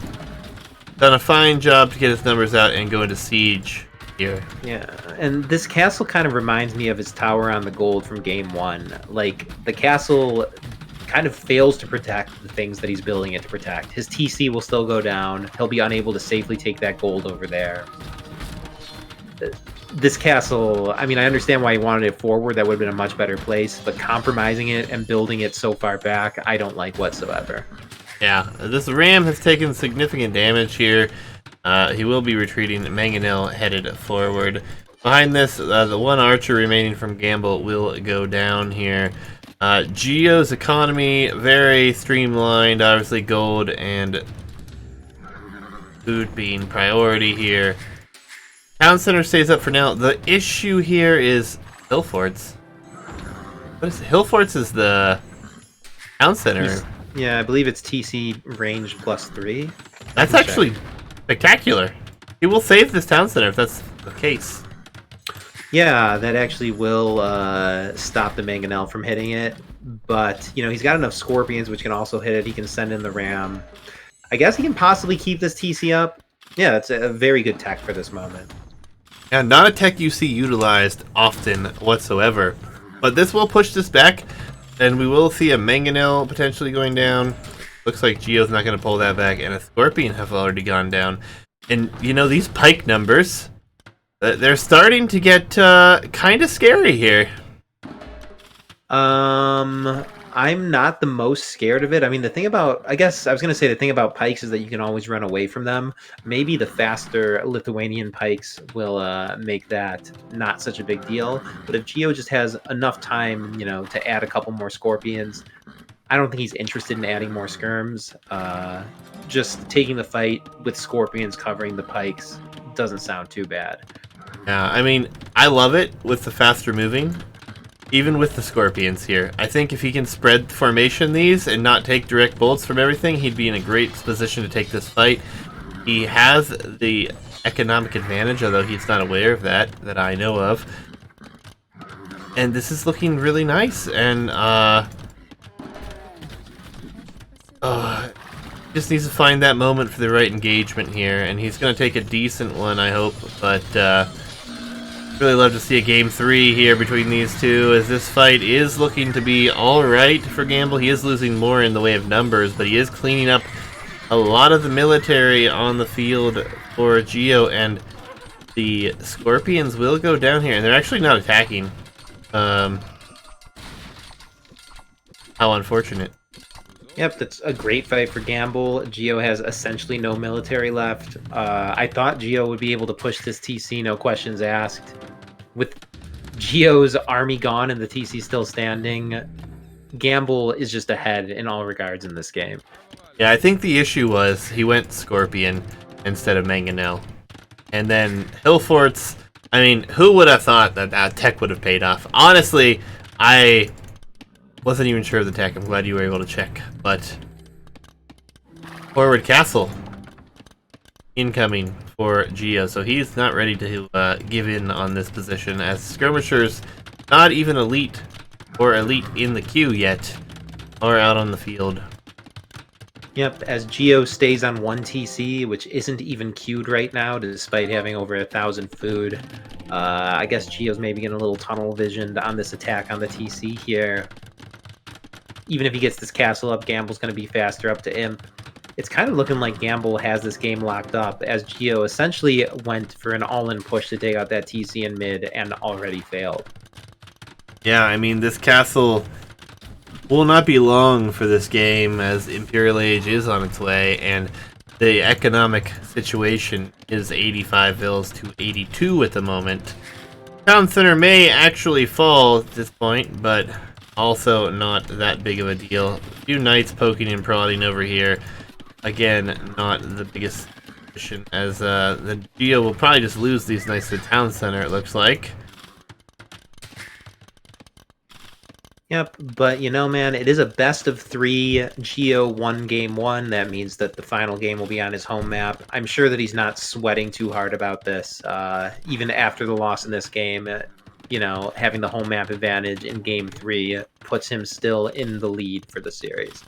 a fine job to get his numbers out and go into siege here. Yeah, and this castle kind of reminds me of his tower on the gold from game 1. Like, the castle kind of fails to protect the things that he's building it to protect. His TC will still go down. He'll be unable to safely take that gold over there. This castle, I mean, I understand why he wanted it forward. That would have been a much better place, but compromising it and building it so far back, I don't like whatsoever. Yeah, this ram has taken significant damage here. He will be retreating. Mangonel headed forward. Behind this, the one archer remaining from Gambol will go down here. Geo's economy, very streamlined. Obviously, gold and food being priority here. Town center stays up for now. The issue here is Hillforts. What is Hillforts? Is the town center? Yeah, I believe it's TC range +3. That's actually spectacular. He will save this town center if that's the case. Yeah, that actually will stop the Mangonel from hitting it. But, you know, he's got enough Scorpions, which can also hit it. He can send in the Ram. I guess he can possibly keep this TC up. Yeah, it's a very good tech for this moment. And not a tech you see utilized often whatsoever. But this will push this back, and we will see a Mangonel potentially going down. Looks like Geo's not going to pull that back, and a Scorpion have already gone down. And, you know, these Pike numbers, they're starting to get kind of scary here. I'm not the most scared of it. I mean, the thing about, I guess I was going to say the thing about Pikes is that you can always run away from them. Maybe the faster Lithuanian Pikes will make that not such a big deal. But if Geo just has enough time, you know, to add a couple more Scorpions, I don't think he's interested in adding more skirms. Just taking the fight with Scorpions covering the Pikes doesn't sound too bad. Yeah, I mean, I love it with the faster moving. Even with the Scorpions here. I think if he can spread formation these and not take direct bolts from everything, he'd be in a great position to take this fight. He has the economic advantage, although he's not aware of that I know of. And this is looking really nice, and just needs to find that moment for the right engagement here, and he's going to take a decent one, I hope, but really love to see a game 3 here between these two, as this fight is looking to be alright for Gambol. He is losing more in the way of numbers, but he is cleaning up a lot of the military on the field for Geo, and the Scorpions will go down here, and they're actually not attacking. How unfortunate. Yep, that's a great fight for Gambol. Geo has essentially no military left. I thought Geo would be able to push this TC, no questions asked. With Geo's army gone and the TC still standing, Gambol is just ahead in all regards in this game. Yeah, I think the issue was he went Scorpion instead of Mangonel. And then Hillforts, I mean, who would have thought that that tech would have paid off? Honestly, I wasn't even sure of the tech. I'm glad you were able to check. But forward castle incoming for Geo, so he's not ready to give in on this position, as skirmishers, not even elite or elite in the queue yet, are out on the field. Yep, as Geo stays on 1 TC, which isn't even queued right now, despite having over 1,000 food. I guess Geo's maybe getting a little tunnel visioned on this attack on the TC here. Even if he gets this castle up, Gambol's going to be faster up to Imp. It's kind of looking like Gambol has this game locked up, as Geo essentially went for an all-in push to take out that TC in mid and already failed. Yeah, I mean, this castle will not be long for this game, as Imperial Age is on its way, and the economic situation is 85 vills to 82 at the moment. Town Center may actually fall at this point, but also not that big of a deal. A few knights poking and prodding over here. Again, not the biggest position, as the Geo will probably just lose these knights to Town Center, it looks like. Yep, but you know, man, it is a best of 3 Geo 1 game 1. That means that the final game will be on his home map. I'm sure that he's not sweating too hard about this. Even after the loss in this game, you know, having the home map advantage in game 3 puts him still in the lead for the series.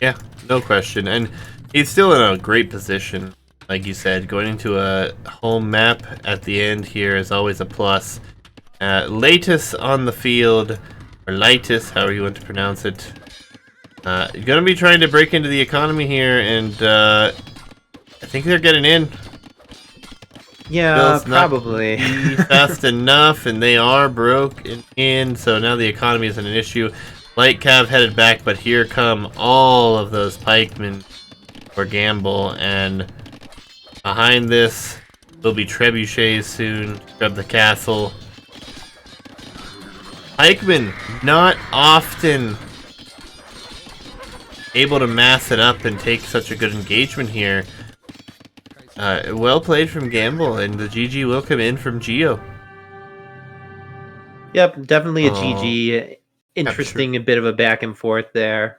Yeah, no question. And he's still in a great position. Like you said, going into a home map at the end here is always a plus. Latest on the field, or Lightus, however you want to pronounce it. Gonna be trying to break into the economy here, and I think they're getting in. Yeah, Bill's not probably. fast enough, and they are broken in, so now the economy isn't an issue. Light Cav headed back, but here come all of those pikemen for Gambol, and behind this will be trebuchets soon. Grab the castle. Pikemen, not often able to mass it up and take such a good engagement here. Well played from Gambol, and the GG will come in from Geo. Yep, definitely a Oh, GG. Interesting, capture. a bit of a back and forth there.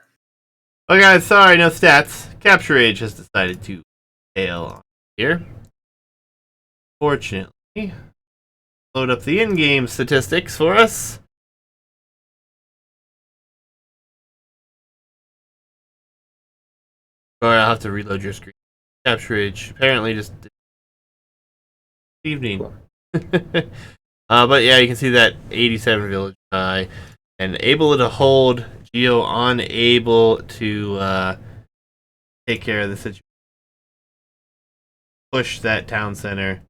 Oh guys, sorry, no stats. Capture Age has decided to fail on here. Fortunately, load up the in-game statistics for us. Or I'll have to reload your screen. Capture Age apparently just evening. Cool. But yeah, you can see that 87 village high, and able to hold. Geo unable to take care of the situation. Push that town center.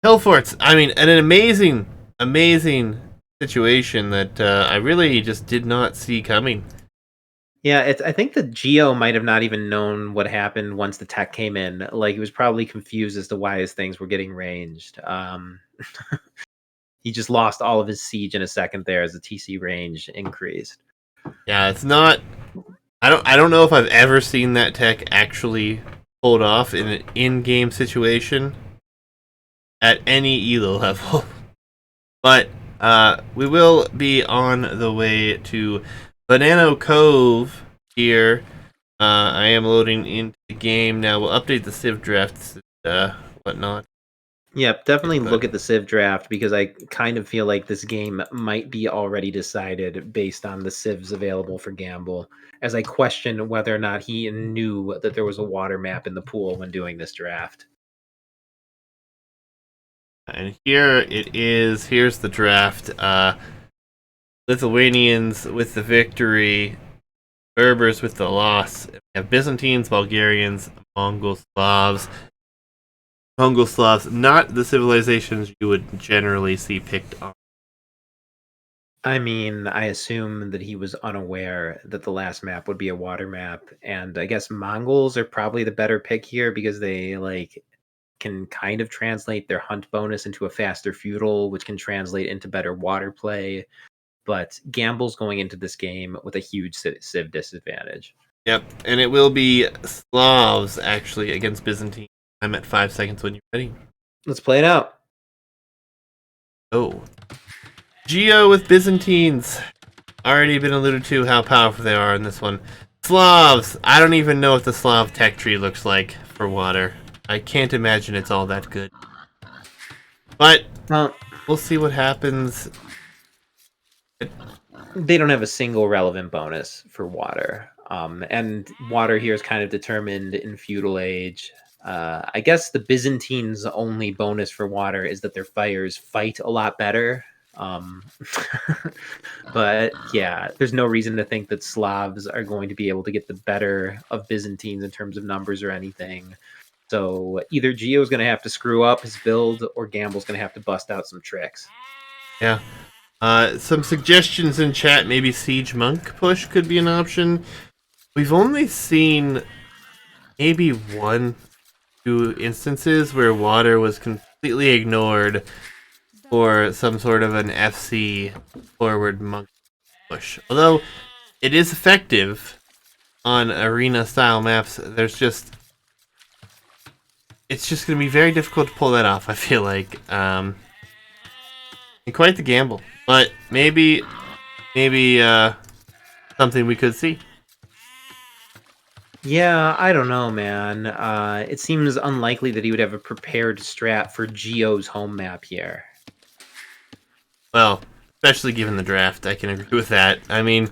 Hillforts, I mean, an amazing situation that I really just did not see coming. Yeah, I think the Geo might have not even known what happened once the tech came in. Like, he was probably confused as to why his things were getting ranged. He just lost all of his siege in a second there as the TC range increased. Yeah, it's not. I don't know if I've ever seen that tech actually pulled off in an in-game situation at any Elo level. But we will be on the way to Banano Cove here. I am loading into the game now. We'll update the Civ drafts and whatnot. Yep, definitely But look at the Civ draft because I kind of feel like this game might be already decided based on the Civs available for Gambol, as I question whether or not he knew that there was a water map in the pool when doing this draft. and here it is. Here's the draft. Lithuanians with the victory. Berbers with the loss. We have Byzantines, Bulgarians, Mongol Slavs. Mongol Slavs, not the civilizations you would generally see picked on. I mean, I assume that he was unaware that the last map would be a water map, and I guess Mongols are probably the better pick here because they like can kind of translate their hunt bonus into a faster feudal, which can translate into better water play. But Gamble's going into this game with a huge civ disadvantage. Yep, and it will be Slavs actually against Byzantine. I'm at 5 seconds when you're ready. Let's play it out. Oh. Geo with Byzantines. Already been alluded to how powerful they are in this one. Slavs. I don't even know what the Slav tech tree looks like for water. I can't imagine it's all that good. But Well, we'll see what happens. they don't have a single relevant bonus for water. And water here is kind of determined in feudal age. I guess the Byzantines' only bonus for water is that their fires fight a lot better. Um, but yeah, there's no reason to think that Slavs are going to be able to get the better of Byzantines in terms of numbers or anything. So either Geo's going to have to screw up his build or Gamble's going to have to bust out some tricks. Yeah. Some suggestions in chat. Maybe Siege Monk push could be an option. We've only seen maybe 1-2 instances where water was completely ignored for some sort of an FC forward monk push. Although it is effective on arena style maps, it's just going to be very difficult to pull that off, I feel like. And quite the gamble. But maybe something we could see. Yeah, I don't know, man. It seems unlikely that he would have a prepared strat for Geo's home map here. Well, especially given the draft, I can agree with that. I mean,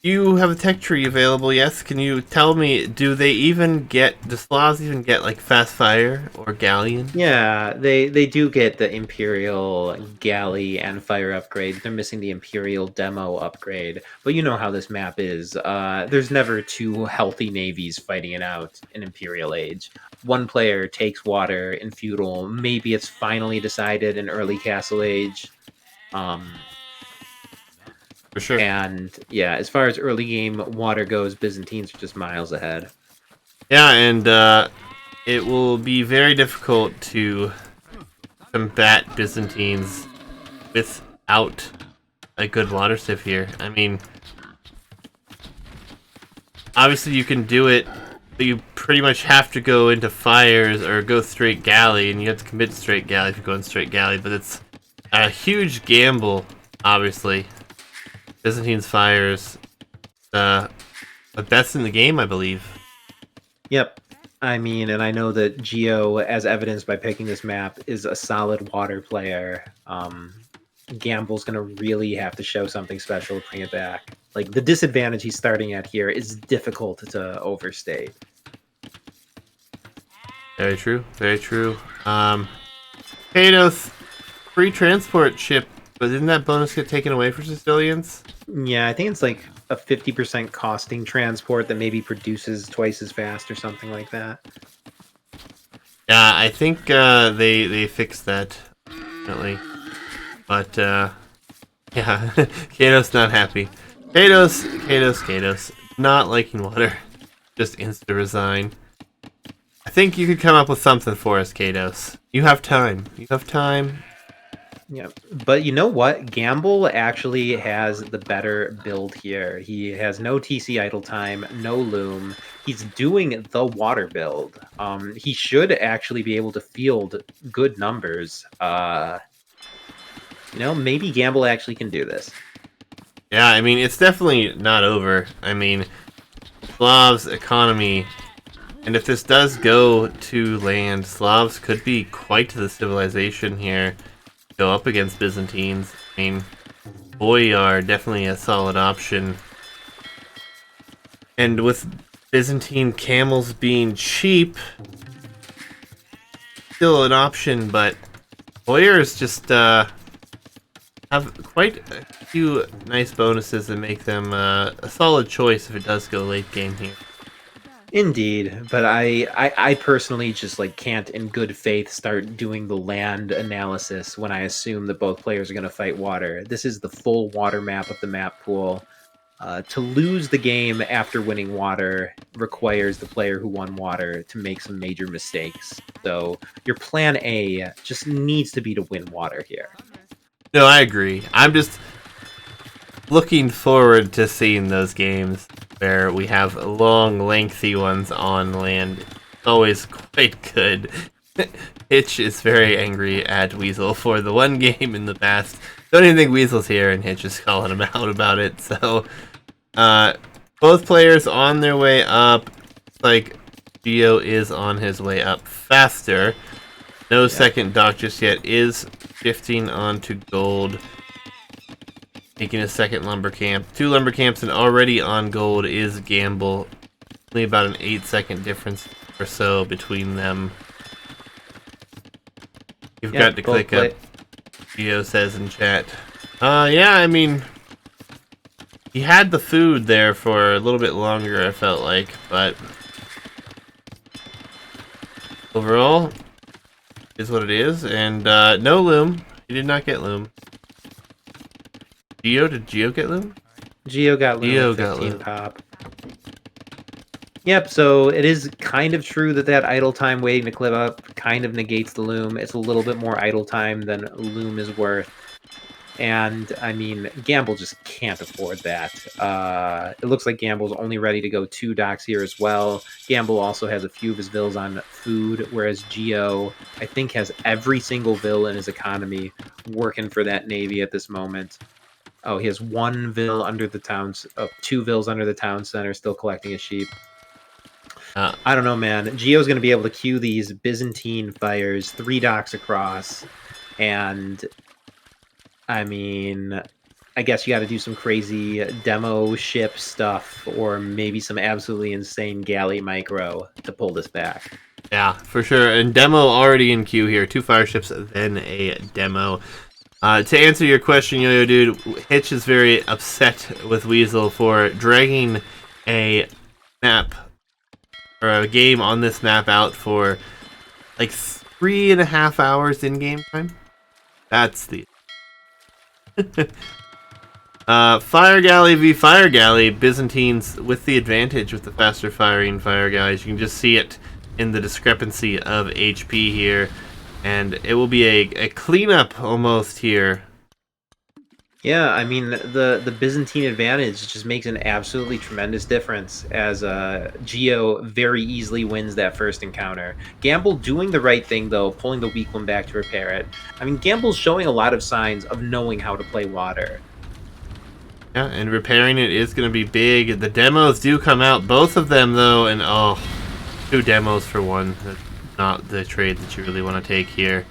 you have a tech tree available, yes? Can you tell me, do Slavs even get, like, Fast Fire or Galleon? Yeah, they do get the Imperial Galley and Fire upgrade. They're missing the Imperial Demo upgrade. But you know how this map is. There's never two healthy navies fighting it out in Imperial Age. One player takes water in Feudal. Maybe it's finally decided in early Castle Age. For sure. And yeah, as far as early game water goes, Byzantines are just miles ahead. Yeah, and it will be very difficult to combat Byzantines without a good water sieve here. I mean, obviously you can do it, but you pretty much have to go into fires or go straight galley, and you have to commit straight galley if you're going straight galley, but it's a huge gamble, obviously. Byzantine's fires, the best in the game, I believe. Yep. I mean, and I know that Geo, as evidenced by picking this map, is a solid water player. Gambol's going to really have to show something special to bring it back. Like, the disadvantage he's starting at here is difficult to overstate. Very true, very true. Kados, free transport ship, but didn't that bonus get taken away for Sicilians? Yeah, I think it's like a 50% costing transport that maybe produces twice as fast or something like that. Yeah, I think they fixed that, definitely. But, yeah, Kados not happy. Kados, not liking water. Just insta-resign. I think you could come up with something for us, Kados. You have time. Yeah, but you know what? Gambol actually has the better build here. He has no TC idle time, no loom. He's doing the water build. He should actually be able to field good numbers. Maybe Gambol actually can do this. Yeah, I mean, it's definitely not over. I mean, Slavs' economy, and if this does go to land, Slavs could be quite the civilization here. Go up against Byzantines. I mean, Boyar definitely a solid option. And with Byzantine camels being cheap, still an option, but Boyars just have quite a few nice bonuses that make them a solid choice if it does go late game here. Indeed, but I personally just can't in good faith start doing the land analysis when I assume that both players are going to fight water. This is the full water map of the map pool. To lose the game after winning water requires the player who won water to make some major mistakes. So your plan A just needs to be to win water here. No, I agree. I'm just looking forward to seeing those games where we have long, lengthy ones on land. It's always quite good. Hitch is very angry at Weasel for the one game in the past. Don't even think Weasel's here, and Hitch is calling him out about it. So, both players on their way up. Like, Geo is on his way up faster. No second dock just yet. Is shifting onto gold. Making a second lumber camp. 2 lumber camps and already on gold is Gambol. Only about an 8-second difference or so between them. You've got to click up. Geo says in chat. Yeah, I mean, he had the food there for a little bit longer, I felt like, but overall, is what it is. And no loom. He did not get loom. Did Geo get loom? Geo got loom at 15 pop. Yep, so it is kind of true that idle time waiting to clip up kind of negates the loom. It's a little bit more idle time than loom is worth. And, I mean, Gambol just can't afford that. It looks like Gambol's only ready to go 2 docks here as well. Gambol also has a few of his vills on food, whereas Geo, I think, has every single vill in his economy working for that navy at this moment. Oh, he has 1 vill under the towns, 2 vills under the town center, still collecting his sheep. I don't know, man. Geo's going to be able to queue these Byzantine fires 3 docks across, and I mean, I guess you got to do some crazy demo ship stuff, or maybe some absolutely insane galley micro to pull this back. Yeah, for sure. And demo already in queue here. 2 fire ships, then a demo. To answer your question, Yo-Yo Dude, Hitch is very upset with Weasel for dragging a map or a game on this map out for like 3.5 hours in game time. That's the Fire Galley v Fire Galley. Byzantines with the advantage with the faster firing Fire Galleys. You can just see it in the discrepancy of HP here, and it will be a cleanup almost here. Yeah, I mean, the Byzantine advantage just makes an absolutely tremendous difference as Geo very easily wins that first encounter. Gambol doing the right thing, though, pulling the weak one back to repair it. I mean, Gambol's showing a lot of signs of knowing how to play water. Yeah, and repairing it is going to be big. The demos do come out, both of them, though, and 2 demos for 1. That's not the trade that you really want to take here.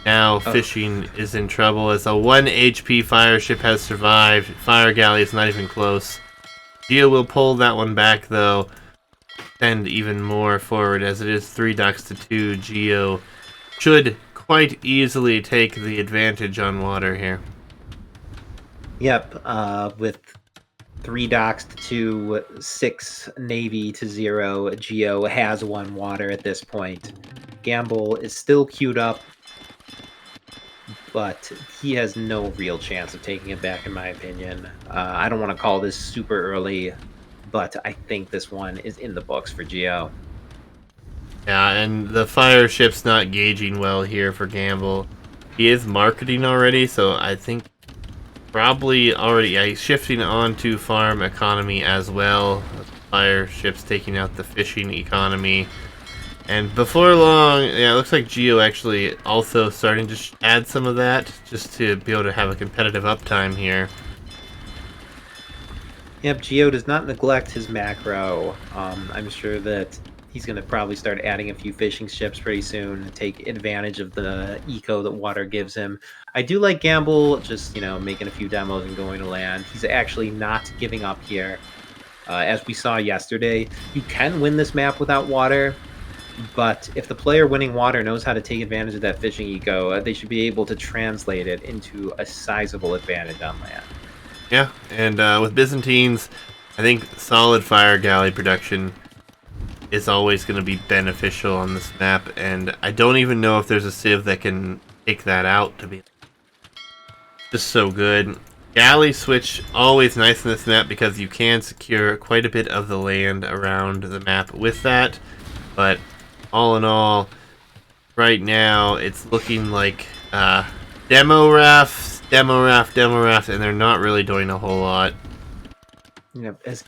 Now fishing is in trouble as a 1 HP fire ship has survived. Fire galley is not even close. Geo will pull that one back though, and even more forward as it is 3 docks to 2. Geo should quite easily take the advantage on water here. Yep, with 3 docks to 2, 6 navy to 0, Geo has 1 water at this point. Gambol is still queued up, but he has no real chance of taking it back, in my opinion. I don't want to call this super early, but I think this one is in the books for Geo. Yeah, and the fire ship's not gauging well here for Gambol. He is marketing already, so I think probably already, yeah, he's shifting on to farm economy as well. Fire ship's taking out the fishing economy. And before long, yeah, it looks like Geo actually also starting to add some of that just to be able to have a competitive uptime here. Yep, Geo does not neglect his macro. I'm sure that he's going to probably start adding a few fishing ships pretty soon to take advantage of the eco that water gives him. I do like Gambol just, making a few demos and going to land. He's actually not giving up here. As we saw yesterday, you can win this map without water, but if the player winning water knows how to take advantage of that fishing eco, they should be able to translate it into a sizable advantage on land. Yeah, and with Byzantines, I think solid fire galley production is always going to be beneficial on this map, and I don't even know if there's a civ that can take that out to be just so good. Galley switch, always nice in this map because you can secure quite a bit of the land around the map with that, but all in all, right now, it's looking like demo rafts, and they're not really doing a whole lot. As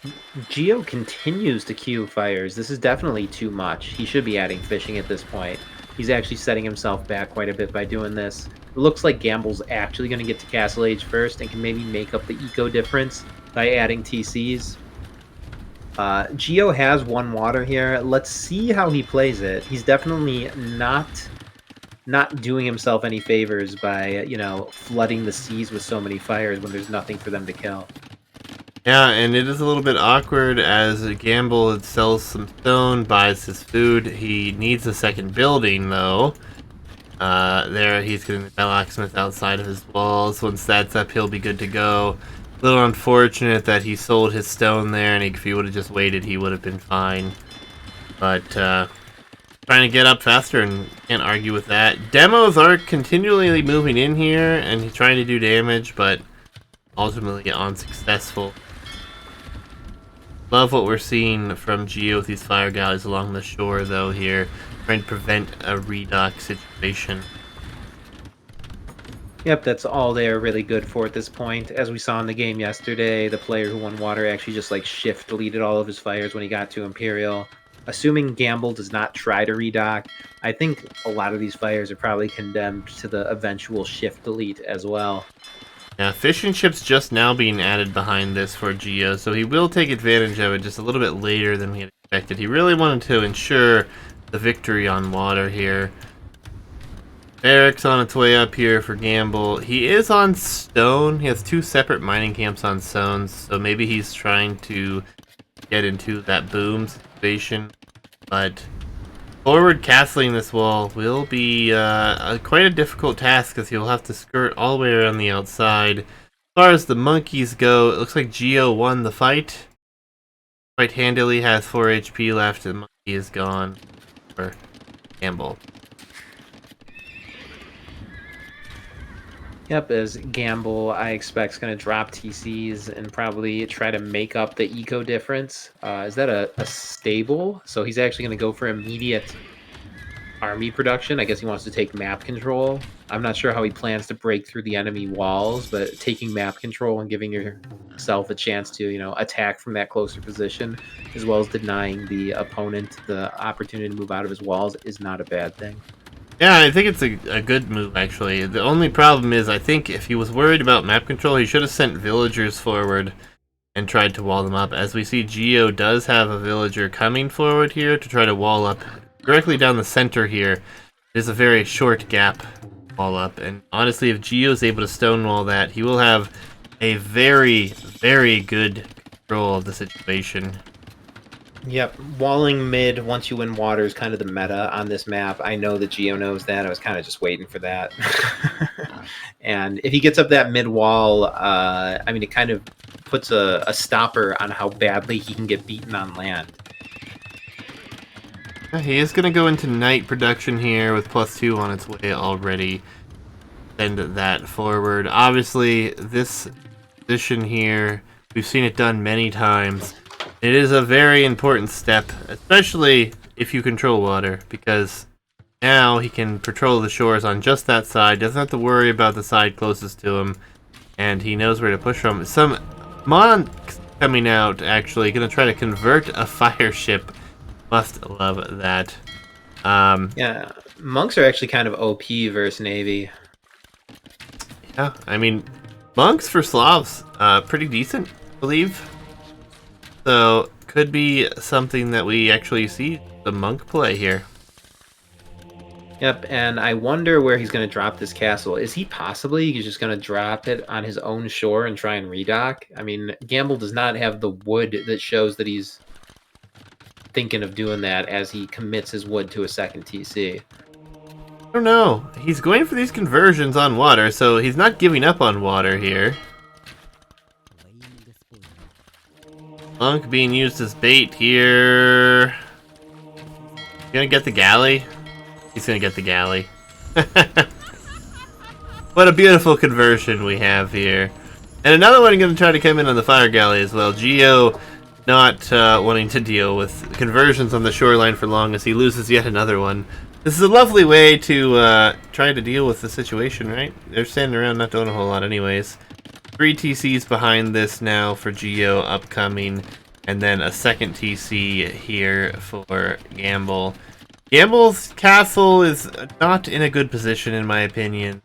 Geo continues to queue fires, this is definitely too much. He should be adding fishing at this point. He's actually setting himself back quite a bit by doing this. It looks like Gambol's actually going to get to Castle Age first and can maybe make up the eco difference by adding TCs. Geo has 1 water here. Let's see how he plays it. He's definitely not doing himself any favors by, flooding the seas with so many fires when there's nothing for them to kill. Yeah, and it is a little bit awkward as Gambol sells some stone, buys his food. He needs a second building, though. There, he's getting the blacksmith outside of his walls. Once that's up, he'll be good to go. A little unfortunate that he sold his stone there, and if he would have just waited, he would have been fine. But, trying to get up faster, and can't argue with that. Demos are continually moving in here, and he's trying to do damage, but ultimately unsuccessful. Love what we're seeing from Geo with these fire galleys along the shore, though, here. Trying to prevent a redock situation. Yep, that's all they're really good for at this point. As we saw in the game yesterday, the player who won water actually just shift deleted all of his fires when he got to Imperial. Assuming Gambol does not try to redock, I think a lot of these fires are probably condemned to the eventual shift delete as well. Yeah, fishing ships just now being added behind this for Geo, so he will take advantage of it just a little bit later than we had expected. He really wanted to ensure the victory on water here. Eric's on its way up here for Gambol. He is on stone. He has 2 separate mining camps on stones, so maybe he's trying to get into that boom situation. But forward castling this wall will be quite a difficult task, because you'll have to skirt all the way around the outside. As far as the monkeys go, it looks like Geo won the fight. Quite handily, has 4 HP left, and the monkey is gone for Gambol. Yep, as Gambol, I expect, is going to drop TCs and probably try to make up the eco difference. Is that a stable? So he's actually going to go for immediate army production. I guess he wants to take map control. I'm not sure how he plans to break through the enemy walls, but taking map control and giving yourself a chance to, attack from that closer position, as well as denying the opponent the opportunity to move out of his walls, is not a bad thing. Yeah, I think it's a good move, actually. The only problem is, I think if he was worried about map control, he should have sent villagers forward and tried to wall them up. As we see, Geo does have a villager coming forward here to try to wall up directly down the center here. There's a very short gap wall up, and honestly, if Geo is able to stonewall that, he will have a very, very good control of the situation. Yep, walling mid once you win water is kind of the meta on this map. I know that Geo knows that. I was kind of just waiting for that. And if he gets up that mid wall, I mean, it kind of puts a stopper on how badly he can get beaten on land. He is going to go into night production here with +2 on its way already. Send that forward. Obviously, this position here, we've seen it done many times. It is a very important step, especially if you control water, because now he can patrol the shores on just that side, doesn't have to worry about the side closest to him, and he knows where to push from. Some monks coming out, actually, going to try to convert a fire ship. Must love that. Yeah, monks are actually kind of OP versus Navy. Yeah, I mean, monks for Slavs, pretty decent, I believe. So, could be something that we actually see the monk play here. Yep, and I wonder where he's going to drop this castle. Is he possibly just going to drop it on his own shore and try and redock? I mean, Gambol does not have the wood that shows that he's thinking of doing that as he commits his wood to a second TC. I don't know. He's going for these conversions on water, so he's not giving up on water here. Monk being used as bait here. Gonna get the galley? He's gonna get the galley. What a beautiful conversion we have here. And another one gonna try to come in on the fire galley as well. Geo not wanting to deal with conversions on the shoreline for long as he loses yet another one. This is a lovely way to try to deal with the situation, right? They're standing around not doing a whole lot anyways. 3 TCs behind this now for Geo upcoming, and then a second TC here for Gambol. Gambol's castle is not in a good position, in my opinion.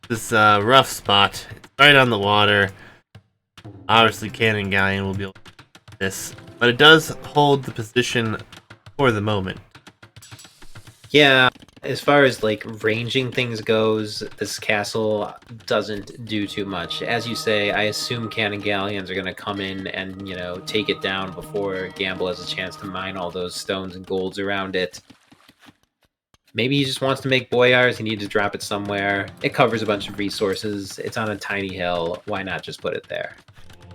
This is a rough spot. It's right on the water. Obviously, Cannon Galleon will be able to do this, but it does hold the position for the moment. Yeah, as far as like ranging things goes, this castle doesn't do too much. As you say, I assume cannon galleons are going to come in and, take it down before Gambol has a chance to mine all those stones and golds around it. Maybe he just wants to make boyars. He needs to drop it somewhere. It covers a bunch of resources. It's on a tiny hill. Why not just put it there?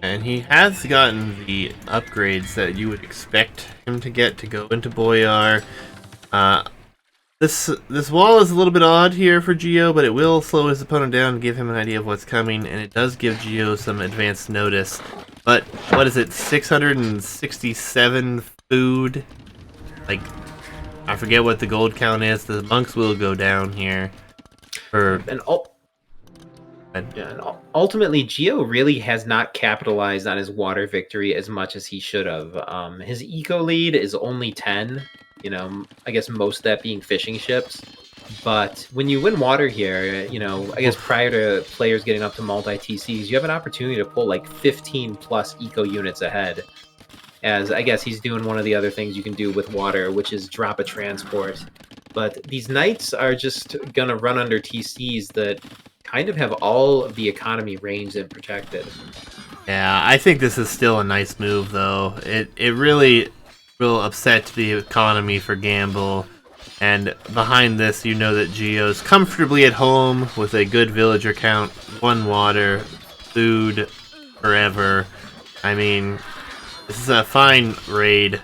And he has gotten the upgrades that you would expect him to get to go into boyar. This wall is a little bit odd here for Geo, but it will slow his opponent down and give him an idea of what's coming, and it does give Geo some advanced notice. But, what is it, 667 food? Like, I forget what the gold count is. The monks will go down here. And ultimately, Geo really has not capitalized on his water victory as much as he should have. His eco lead is only 10. I guess most of that being fishing ships. But when you win water here, I guess prior to players getting up to multi-TCs, you have an opportunity to pull like 15 plus eco units ahead. As I guess he's doing one of the other things you can do with water, which is drop a transport. But these knights are just gonna run under TCs that kind of have all of the economy ranged and protected. Yeah, I think this is still a nice move, though. It really will upset the economy for Gambol. And behind this, you know that Geo's comfortably at home with a good villager count, 1 water, food, forever. I mean, this is a fine raid.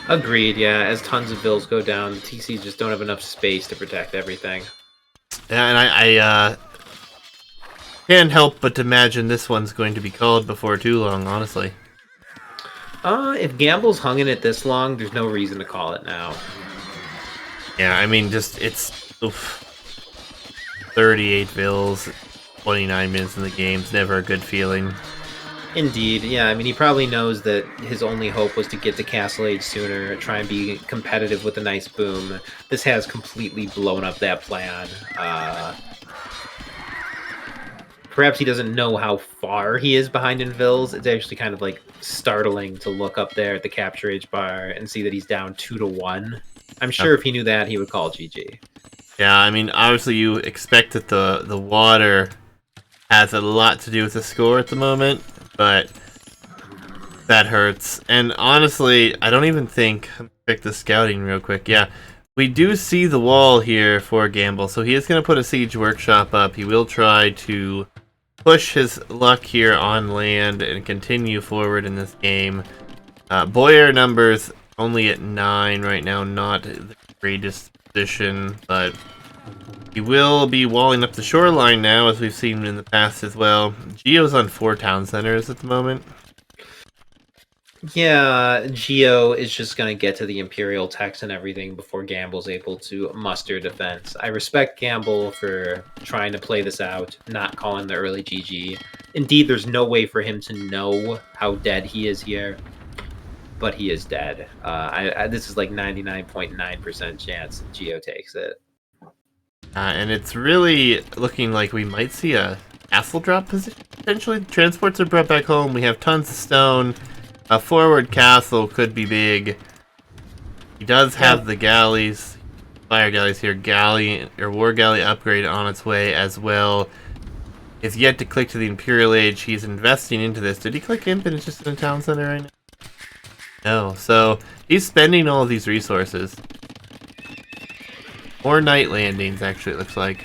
Agreed, yeah. As tons of vills go down, the TCs just don't have enough space to protect everything. Yeah, and I can't help but imagine this one's going to be called before too long, honestly. If Gambol's hung in it this long, there's no reason to call it now. Yeah, I mean, it's 38 vills, 29 minutes in the game's never a good feeling. Indeed, yeah. I mean, he probably knows that his only hope was to get to Castle Age sooner, try and be competitive with a nice boom. This has completely blown up that plan. Perhaps he doesn't know how far he is behind in vills. It's actually kind of like startling to look up there at the capture age bar and see that he's down 2-1. I'm sure if he knew that, he would call GG. Yeah, I mean, obviously you expect that the water has a lot to do with the score at the moment, but that hurts. And honestly, I don't even think... Check the scouting real quick. Yeah, we do see the wall here for Gambol, so he is going to put a siege workshop up. He will try to push his luck here on land and continue forward in this game. Boyar numbers only at 9 right now, not the greatest position, but he will be walling up the shoreline now, as we've seen in the past as well. Geo's on 4 town centers at the moment. Yeah, Geo is just going to get to the Imperial text and everything before Gambol's able to muster defense. I respect Gambol for trying to play this out, not calling the early GG. Indeed, there's no way for him to know how dead he is here, but he is dead. This is like 99.9% chance that Geo takes it. And it's really looking like we might see a castle drop position, potentially. Transports are brought back home. We have tons of stone. A forward castle could be big. He does have the galleys, fire galleys here. Galley or war galley upgrade on its way as well. Is yet to click to the Imperial Age. He's investing into this. Did he click Imp and it's just in a town center right now? No. So he's spending all of these resources. More night landings, actually, it looks like.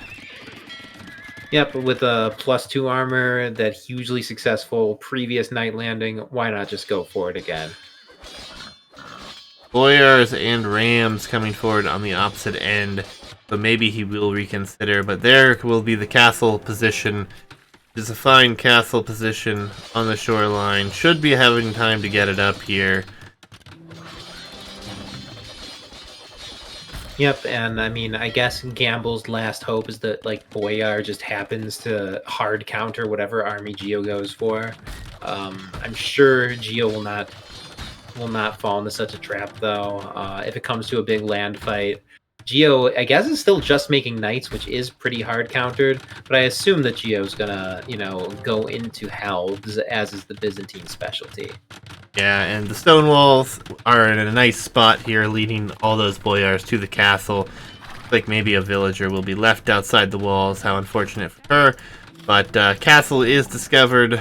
Yep, with a +2 armor, that hugely successful previous night landing, why not just go for it again? Boyars and Rams coming forward on the opposite end, so maybe he will reconsider, but there will be the castle position. It's a fine castle position on the shoreline. Should be having time to get it up here. Yep, and I mean, I guess Gambol's last hope is that like Boyar just happens to hard counter whatever army Geo goes for. I'm sure Geo will not fall into such a trap though. If it comes to a big land fight, Geo, I guess, is still just making knights, which is pretty hard countered. But I assume that Geo's gonna, go into helves, as is the Byzantine specialty. Yeah, and the stone walls are in a nice spot here, leading all those boyars to the castle. Looks like maybe a villager will be left outside the walls. How unfortunate for her. But castle is discovered,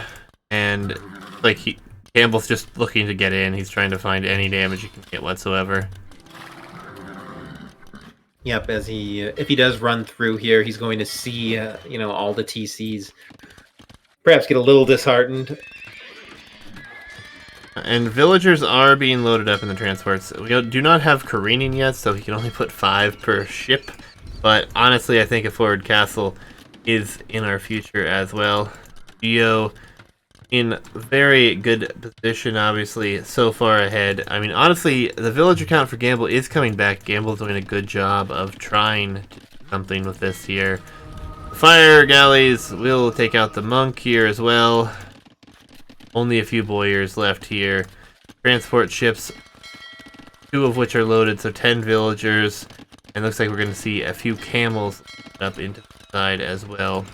and like Gamble's just looking to get in. He's trying to find any damage he can get whatsoever. Yep, if he does run through here, he's going to see, all the TCs. Perhaps get a little disheartened. And villagers are being loaded up in the transports. We do not have careening yet, so he can only put 5 per ship. But honestly, I think a forward castle is in our future as well. Geo in very good position, obviously, so far ahead. I mean, honestly, the villager count for Gambol is coming back. Gamble's doing a good job of trying to do something with this here. Fire galleys will take out the monk here as well. Only a few boyars left here. Transport ships 2 of which are loaded, so 10 villagers. And looks like we're going to see a few camels up into the side as well.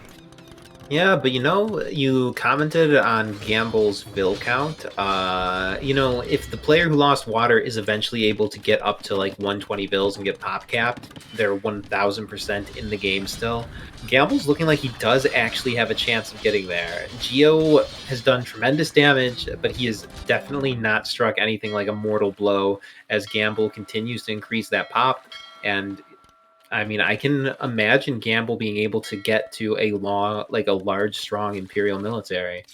Yeah, but you commented on Gambol's bill count. If the player who lost water is eventually able to get up to like 120 bills and get pop capped, they're 1000% in the game still. Gamble's looking like he does actually have a chance of getting there. Geo has done tremendous damage, but he has definitely not struck anything like a mortal blow as Gamble continues to increase that pop. And I mean, I can imagine Gambol being able to get to a large, strong Imperial military.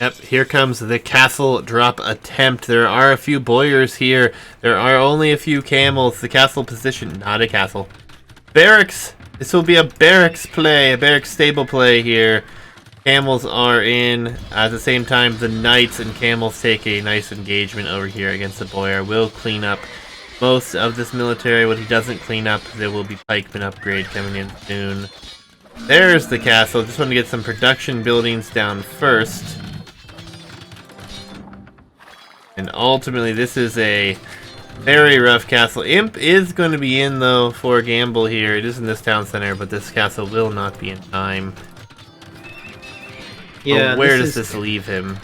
Yep, here comes the castle drop attempt. There are a few boyars here. There are only a few camels. The castle position, not a castle. Barracks! This will be a barracks play, a barracks stable play here. Camels are in. At the same time, the knights and camels take a nice engagement over here against the boyar. Will clean up most of this military. What he doesn't clean up, there will be pikeman upgrade coming in soon. There's the castle. Just want to get some production buildings down first. And ultimately, this is a very rough castle. Imp is going to be in, though, for Gambol here. It is in this town center, but this castle will not be in time. Yeah, where does this leave him?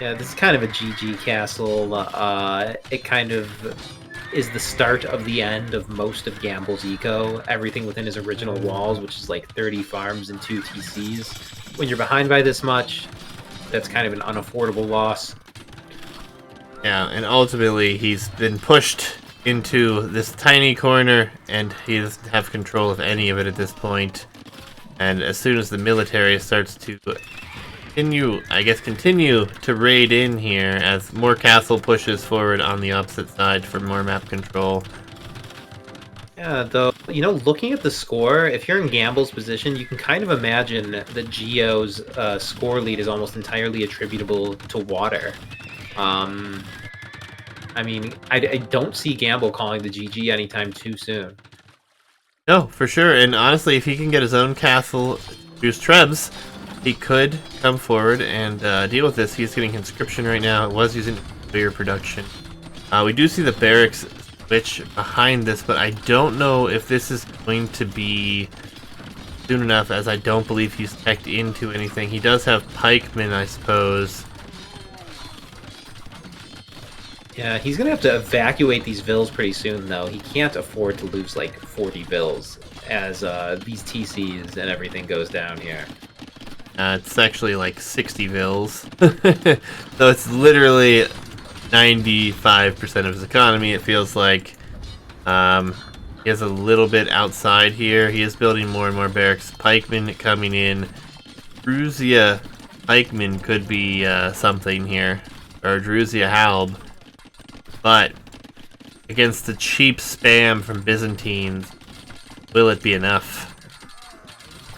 Yeah, this is kind of a GG castle. It kind of is the start of the end of most of Gambol's eco. Everything within his original walls, which is like 30 farms and 2 TCs. When you're behind by this much, that's kind of an unaffordable loss. Yeah, and ultimately he's been pushed into this tiny corner, and he doesn't have control of any of it at this point. And as soon as the military starts to continue to raid in here, as more castle pushes forward on the opposite side for more map control. Yeah, though, looking at the score, if you're in Gambol's position, you can kind of imagine that Geo's score lead is almost entirely attributable to water. I mean, I don't see Gambol calling the GG anytime too soon. No, for sure. And honestly, if he can get his own castle, use Trebs, he could come forward and deal with this. He's getting conscription right now. It was using beer production. We do see the barracks switch behind this, but I don't know if this is going to be soon enough, as I don't believe he's teched into anything. He does have pikemen, I suppose. Yeah, he's going to have to evacuate these vills pretty soon, though. He can't afford to lose, like, 40 vills as these TCs and everything goes down here. It's actually like 60 vills. So it's literally 95% of his economy, it feels like. He has a little bit outside here. He is building more and more barracks. Pikemen coming in. Druzia pikemen could be something here. Or Druzia Halb. But against the cheap spam from Byzantines, will it be enough?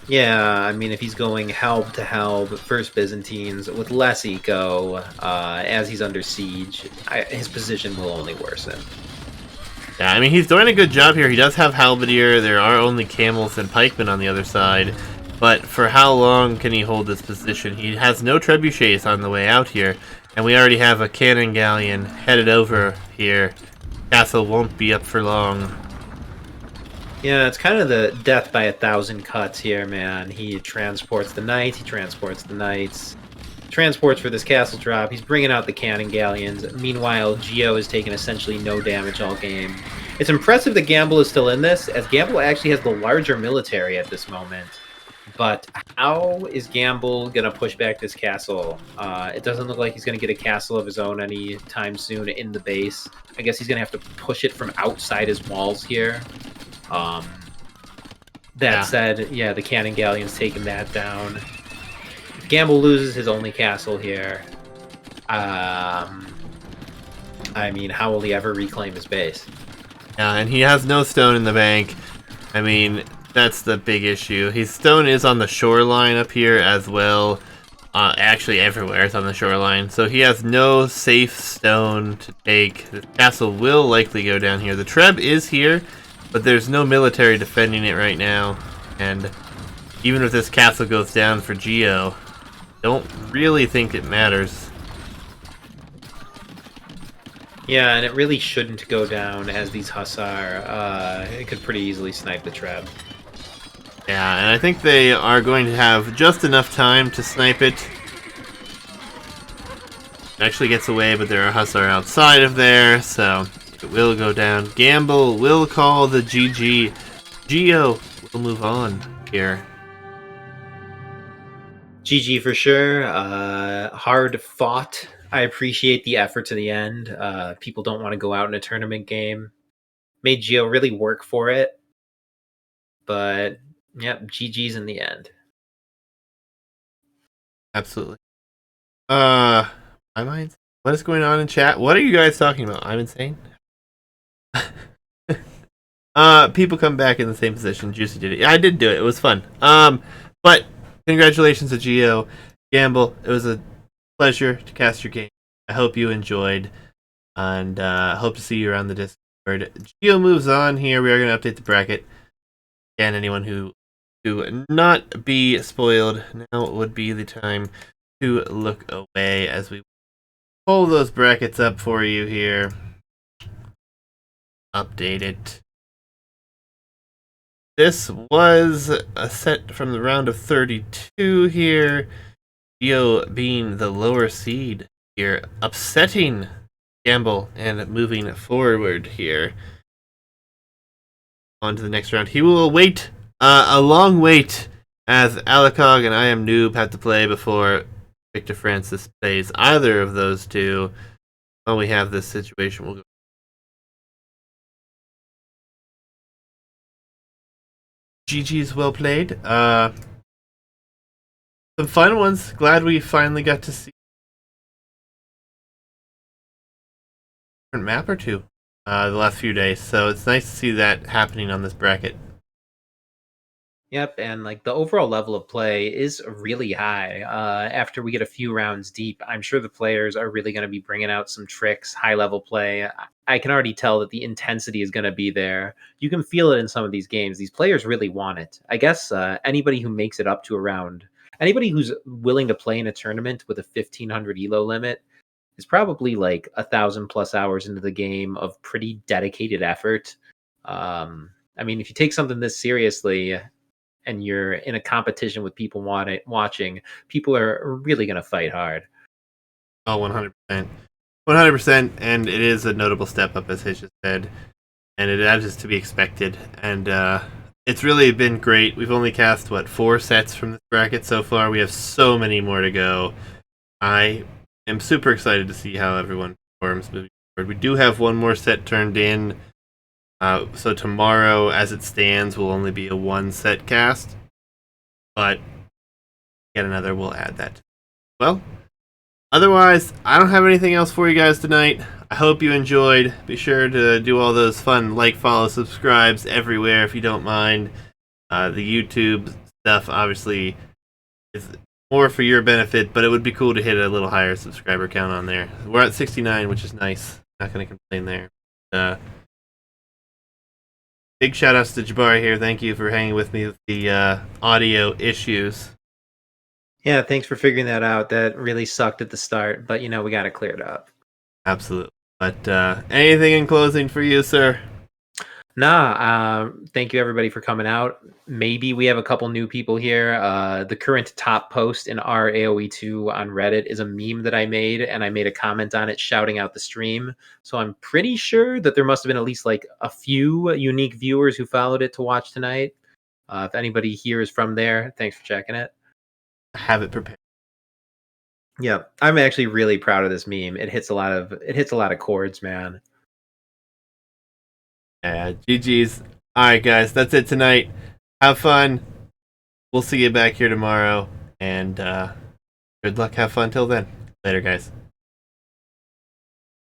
Yeah, I mean, if he's going Halb to Halb, first Byzantines, with less eco, as he's under siege, his position will only worsen. Yeah, I mean, he's doing a good job here. He does have halberdier. There are only camels and pikemen on the other side. But for how long can he hold this position? He has no trebuchets on the way out here. And we already have a cannon galleon headed over here. Castle won't be up for long. Yeah, it's kind of the death by 1,000 cuts here, man. He transports the knights, he transports the knights, transports for this castle drop. He's bringing out the cannon galleons. Meanwhile, Geo has taken essentially no damage all game. It's impressive that Gambol is still in this, as Gambol actually has the larger military at this moment. But how is Gambol going to push back this castle? It doesn't look like he's going to get a castle of his own anytime soon in the base. I guess he's going to have to push it from outside his walls here. That said, yeah, the cannon galleon's taking that down. Gambol loses his only castle here. I mean, how will he ever reclaim his base? Yeah, and he has no stone in the bank. I mean, that's the big issue. His stone is on the shoreline up here as well. Actually, everywhere it's on the shoreline. So he has no safe stone to take. The castle will likely go down here. The Treb is here, but there's no military defending it right now. And even if this castle goes down for Geo, don't really think it matters. Yeah, and it really shouldn't go down as these Hussar. It could pretty easily snipe the trap. Yeah, and I think they are going to have just enough time to snipe it. It actually gets away, but there are Hussar outside of there, so it will go down. Gambol will call the GG. Geo will move on here. GG for sure. Hard fought. I appreciate the effort to the end. People don't want to go out in a tournament game. Made Geo really work for it. But, yep, GG's in the end. Absolutely. My mind's. What is going on in chat? What are you guys talking about? I'm insane. People come back in the same position. Juicy did it. Yeah, I did do it. It was fun. But congratulations to Geo. Gambol, it was a pleasure to cast your game. I hope you enjoyed, and hope to see you around the Discord. Geo moves on here. We are going to update the bracket. And anyone who to not be spoiled, now would be the time to look away as we pull those brackets up for you here. Update it. This was a set from the round of 32 here. Geo being the lower seed here, upsetting Gambol and moving forward here. On to the next round. He will await a long wait as Alacog and I Am Noob have to play before Victor Francis plays either of those two. While we have this situation, we'll go. GG's well played. Some fun ones. Glad we finally got to see a different map or two the last few days. So it's nice to see that happening on this bracket. Yep, and like the overall level of play is really high. After we get a few rounds deep, I'm sure the players are really going to be bringing out some tricks, high level play. I can already tell that the intensity is going to be there. You can feel it in some of these games. These players really want it. I guess anybody who makes it up to a round, anybody who's willing to play in a tournament with a 1500 elo limit is probably like 1,000+ hours into the game of pretty dedicated effort. I mean, if you take something this seriously, and you're in a competition with people watching, people are really going to fight hard. Oh, 100%. 100%, and it is a notable step up, as Hitch just said, and that is to be expected. And it's really been great. We've only cast, 4 sets from this bracket so far. We have so many more to go. I am super excited to see how everyone performs moving forward. We do have one more set turned in. So tomorrow, as it stands, will only be a 1-set cast. But get another, we'll add that. Well, otherwise, I don't have anything else for you guys tonight. I hope you enjoyed. Be sure to do all those fun like, follow, subscribes everywhere if you don't mind. The YouTube stuff, obviously, is more for your benefit, but it would be cool to hit a little higher subscriber count on there. We're at 69, which is nice. Not going to complain there. Big shout outs to Jabari here. Thank you for hanging with me with the audio issues. Yeah, thanks for figuring that out. That really sucked at the start, but we got it cleared up. Absolutely. But anything in closing for you, sir? Nah, thank you everybody for coming out. Maybe we have a couple new people here. The current top post in our AOE2 on Reddit is a meme that I made, and I made a comment on it shouting out the stream. So I'm pretty sure that there must have been at least like a few unique viewers who followed it to watch tonight. If anybody here is from there, thanks for checking it. Have it prepared. Yeah, I'm actually really proud of this meme. It hits a lot of chords, man. Yeah, GG's. Alright, guys, that's it tonight. Have fun. We'll see you back here tomorrow. And good luck. Have fun till then. Later, guys.